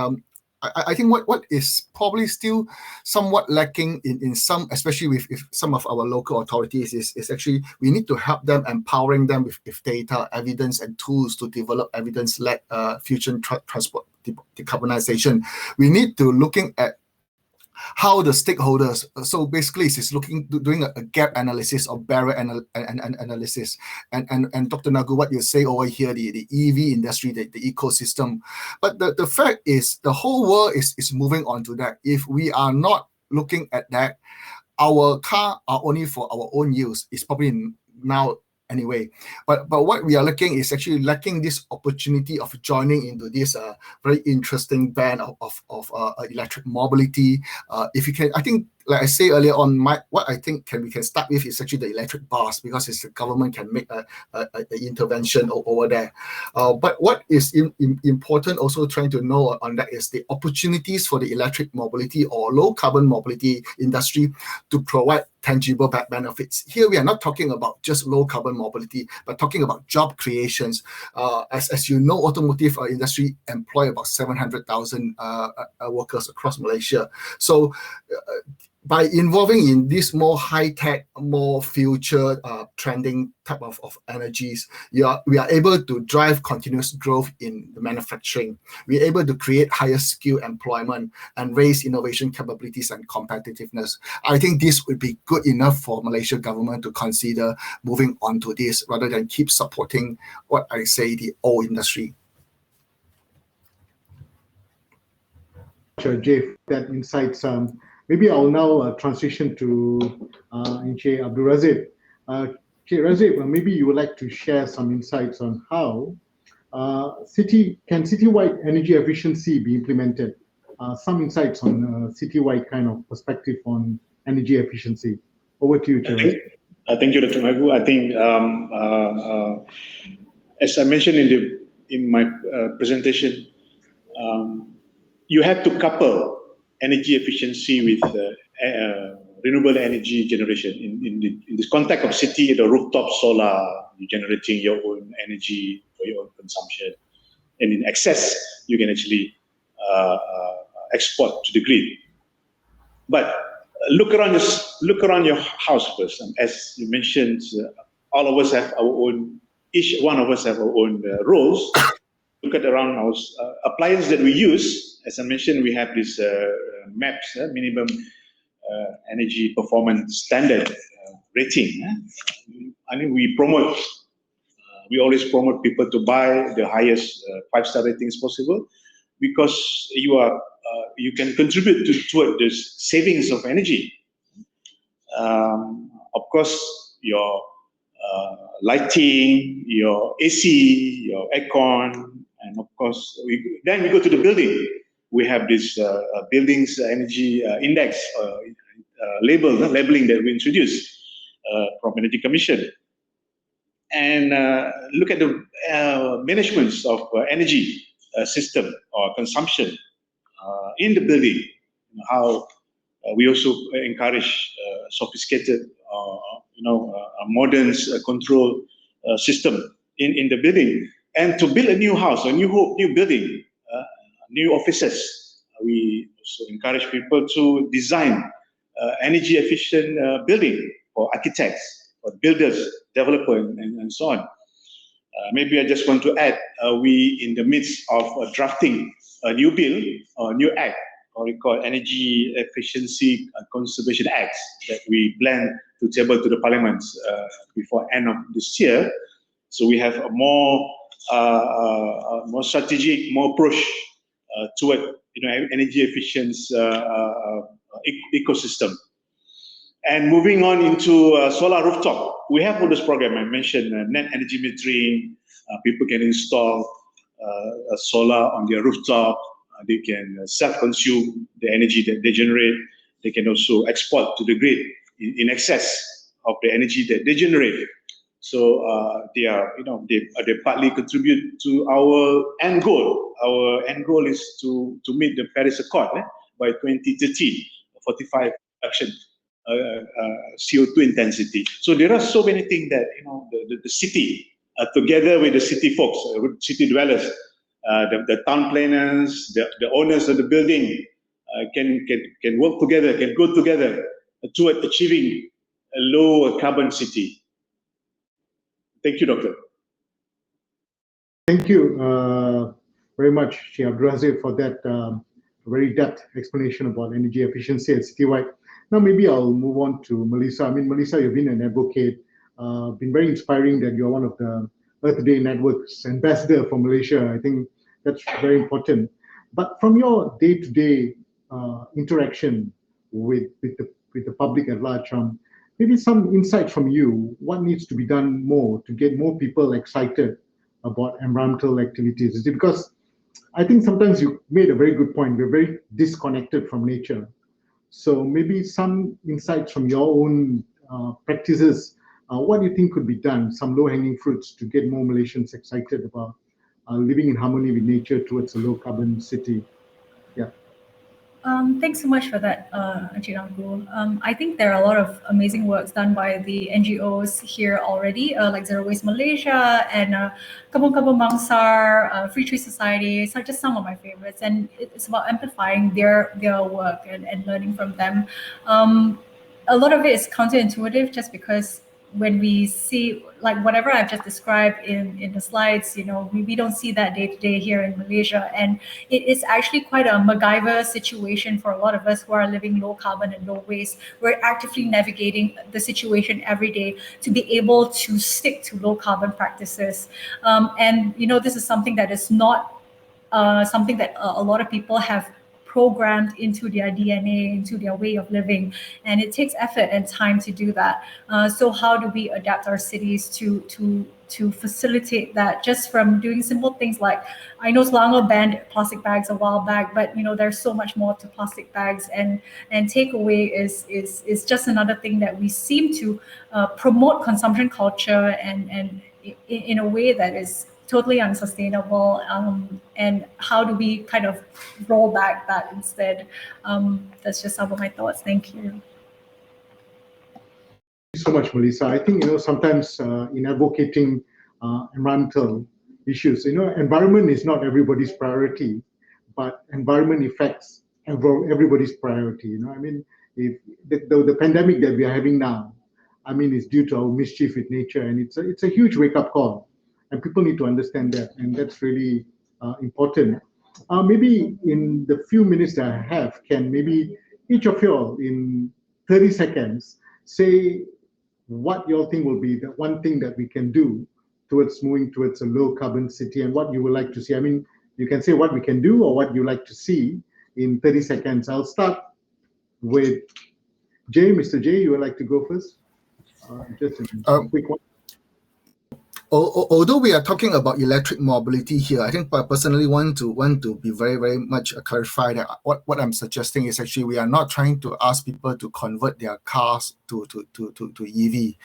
I think what is probably still somewhat lacking in some, especially with some of our local authorities, is actually we need to help them, empowering them with data, evidence, and tools to develop evidence-led future transport decarbonization. We need to looking at how the stakeholders, so basically it's doing a gap analysis or barrier analysis, and Dr. Nagu, what you say over here, the EV industry, the ecosystem, but the fact is the whole world is moving on to that. If we are not looking at that, our car are only for our own use. It's probably now anyway, but what we are looking is actually lacking this opportunity of joining into this very interesting band of electric mobility. If you can, I think like I say earlier on, what I think we can start with is actually the electric bars, because it's the government can make a intervention over there. But what is important also trying to know on that is the opportunities for the electric mobility or low carbon mobility industry to provide tangible benefits. Here we are not talking about just low carbon mobility, but talking about job creations. As you know, automotive industry employ about 700,000 workers across Malaysia. So by involving in this more high-tech, more future trending type of energies, we are able to drive continuous growth in the manufacturing. We're able to create higher skill employment and raise innovation capabilities and competitiveness. I think this would be good enough for Malaysia government to consider moving on to this rather than keep supporting what I say the old industry. Jay, that insights. Maybe I'll now transition to Encik Abdul Razif. Encik Razif, maybe you would like to share some insights on how citywide energy efficiency be implemented. Some insights on citywide kind of perspective on energy efficiency. Over to you, Encik. Thank you, Dr. Nagu. I think, as I mentioned in my presentation, you have to couple energy efficiency with renewable energy generation. In this context of city, the rooftop solar, you're generating your own energy for your own consumption. And in excess, you can actually export to the grid. But look around your house first. As you mentioned, all of us have our own, each one of us have our own roles. Look at around our appliances that we use. As I mentioned, we have this MAPS, minimum energy performance standard rating. I think we always promote people to buy the highest 5-star ratings possible, because you can contribute toward the savings of energy. Of course, your lighting, your AC, your aircon, and of course, then we go to the building. We have this buildings energy index labeling that we introduced from Energy Commission. And look at the management of energy system or consumption in the building. How we also encourage sophisticated, modern control system in the building. And to build a new house, a new building, new offices, we also encourage people to design energy efficient building for architects, for builders, developers, and so on. Maybe I just want to add, we in the midst of drafting a new bill or new act, or we call Energy Efficiency Conservation Act, that we plan to table to the Parliament before end of this year. So we have a more strategic, more approach toward energy efficient ecosystem. And moving on into solar rooftop, we have all this program I mentioned, net energy metering. People can install solar on their rooftop. They can self-consume the energy that they generate. They can also export to the grid in excess of the energy that they generate. So they partly contribute to our end goal. Our end goal is to meet the Paris Accord by 2030, 45 reduction CO2 intensity. So there are so many things that the city, together with the city folks, city dwellers, the town planners, the owners of the building, can work together, can go together toward achieving a low carbon city. Thank you, Doctor. Thank you very much, Sheikh Abdul Razif, for that very depth explanation about energy efficiency at citywide. Now, maybe I'll move on to Melissa. I mean, Melissa, you've been an advocate, been very inspiring that you're one of the Earth Day Network's ambassador for Malaysia. I think that's very important. But from your day-to-day interaction with the public at large, maybe some insights from you. What needs to be done more to get more people excited about environmental activities? Is it because I think sometimes you made a very good point. We're very disconnected from nature. So maybe some insights from your own practices. What do you think could be done? Some low-hanging fruits to get more Malaysians excited about living in harmony with nature towards a low-carbon city. Yeah. Thanks so much for that, Encik Nagul. I think there are a lot of amazing works done by the NGOs here already, like Zero Waste Malaysia and Kampung Kampung Bangsar, Free Tree Society. So just some of my favorites, and it's about amplifying their work and learning from them. A lot of it is counterintuitive, just because when we see, like, whatever I've just described in the slides, we don't see that day to day here in Malaysia. And it is actually quite a MacGyver situation for a lot of us who are living low carbon and low waste. We're actively navigating the situation every day to be able to stick to low carbon practices. And this is something that is not something that a lot of people have programmed into their DNA, into their way of living, and it takes effort and time to do that. So how do we adapt our cities to facilitate that, just from doing simple things like, I know Selangor banned plastic bags a while back, but there's so much more to plastic bags, and takeaway is just another thing that we seem to promote consumption culture and in a way that is totally unsustainable, and how do we kind of roll back that instead? That's just some of my thoughts. Thank you. Thank you so much, Melissa. I think sometimes in advocating environmental issues, environment is not everybody's priority, but environment affects everybody's priority. I mean, if the pandemic that we are having now, I mean, is due to our mischief with nature, and it's a huge wake-up call. And people need to understand that, and that's really important. Maybe in the few minutes that I have, can maybe each of you all in 30 seconds say what you all think will be the one thing that we can do towards moving towards a low carbon city, and what you would like to see. I mean, you can say what we can do or what you like to see in 30 seconds. I'll start with Jay. Mr. Jay, you would like to go first? Just a quick one. Although we are talking about electric mobility here, I think I personally want to be very, very much clarify that what I'm suggesting is actually we are not trying to ask people to convert their cars to EV.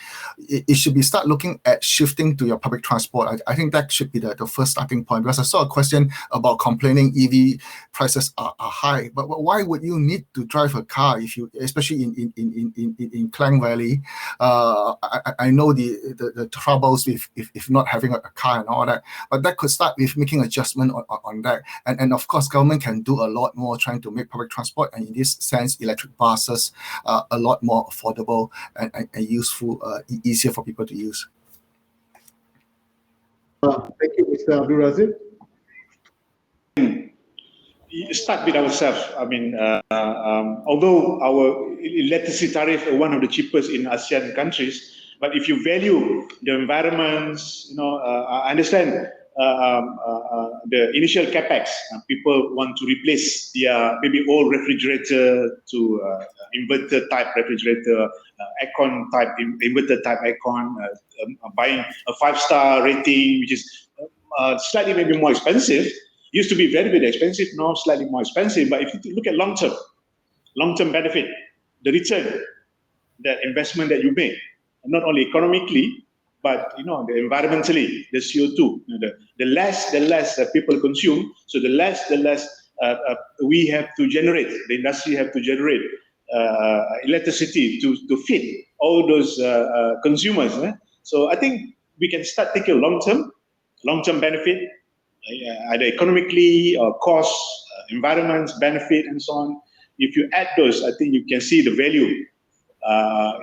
It should be start looking at shifting to your public transport. I think that should be the first starting point, because I saw a question about complaining EV prices are high, but why would you need to drive a car if you, especially in Klang Valley? I know the troubles with if not having a car and all that, but that could start with making adjustment on that. And of course, government can do a lot more trying to make public transport, and in this sense, electric buses a lot more affordable and useful, easier for people to use. Thank you, Mr. Abdul Razif. Start with ourselves. I mean, although our electricity tariff are one of the cheapest in ASEAN countries, but if you value the environments, I understand the initial capex. People want to replace their maybe old refrigerator to inverter type refrigerator, aircon type inverter type aircon, buying a 5-star rating, which is slightly maybe more expensive. Used to be very, very expensive, now slightly more expensive. But if you look at long-term benefit, the return, that investment that you make, not only economically, but the environmentally, the CO2, the less people consume, so the less we have to generate, the industry have to generate electricity to feed all those consumers. So I think we can start taking long-term benefit, either economically or cost, environment benefit, and so on. If you add those, I think you can see the value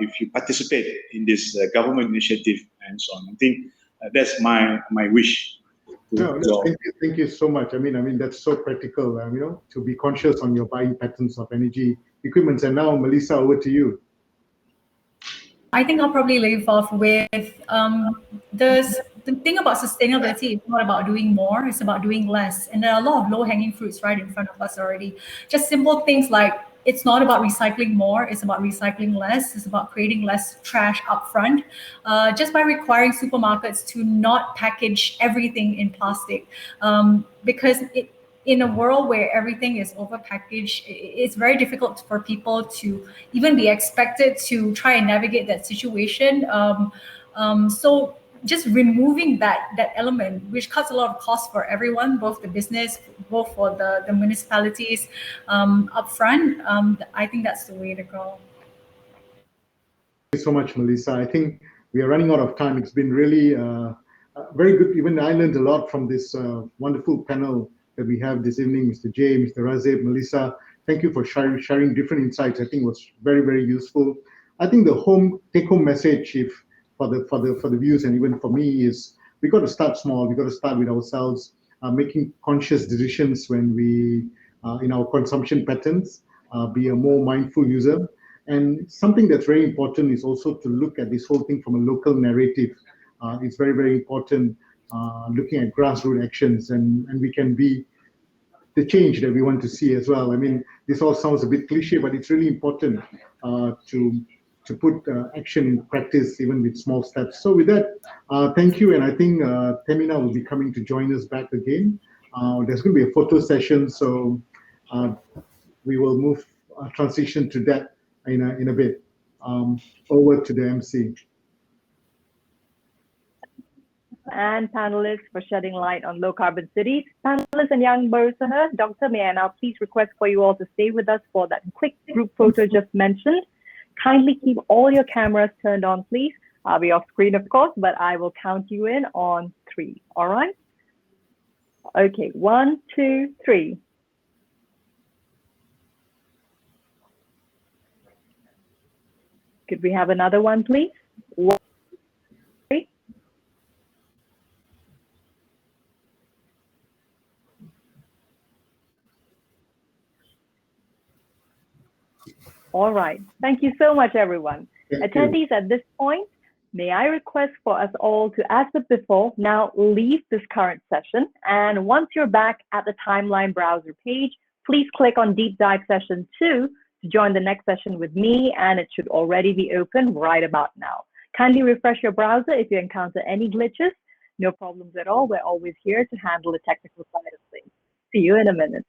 if you participate in this government initiative and so on. I think that's my wish. Thank you so much. I mean that's so practical. To be conscious on your buying patterns of energy equipment. And now, Melissa, over to you. I think I'll probably leave off with the thing about sustainability is not about doing more, it's about doing less. And there are a lot of low-hanging fruits right in front of us already. Just simple things like, it's not about recycling more, it's about recycling less, it's about creating less trash upfront. Just by requiring supermarkets to not package everything in plastic, because in a world where everything is overpackaged, it's very difficult for people to even be expected to try and navigate that situation. So just removing that element, which cuts a lot of costs for everyone, both the business, both for the municipalities upfront, I think that's the way to go. Thank you so much, Melissa. I think we are running out of time. It's been really very good. Even I learned a lot from this wonderful panel that we have this evening, Mr. J, Mr. Razib, Melissa. Thank you for sharing different insights. I think it was very, very useful. I think the take-home message, for the views and even for me, is we got to start small. We got to start with ourselves, making conscious decisions when we in our consumption patterns, be a more mindful user. And something that's very important is also to look at this whole thing from a local narrative. It's very, very important looking at grassroots actions, and we can be the change that we want to see as well. I mean, this all sounds a bit cliche, but it's really important to put action in practice, even with small steps. So with that, thank you. And I think Temina will be coming to join us back again. There's going to be a photo session, so we will move transition to that in a bit. Over to the MC. And panelists for shedding light on low carbon cities. Panelists and YBrs, Dr. may I now please request for you all to stay with us for that quick group photo just mentioned. Kindly keep all your cameras turned on, please. I'll be off screen, of course, but I will count you in on 3. All right? Okay, 1, 2, 3. Could we have another one, please? 1, 3. All right. Thank you so much, everyone. Attendees, at this point, may I request for us all to, as with before, now leave this current session. And once you're back at the timeline browser page, please click on Deep Dive Session 2 to join the next session with me, and it should already be open right about now. Kindly refresh your browser if you encounter any glitches. No problems at all. We're always here to handle the technical side of things. See you in a minute.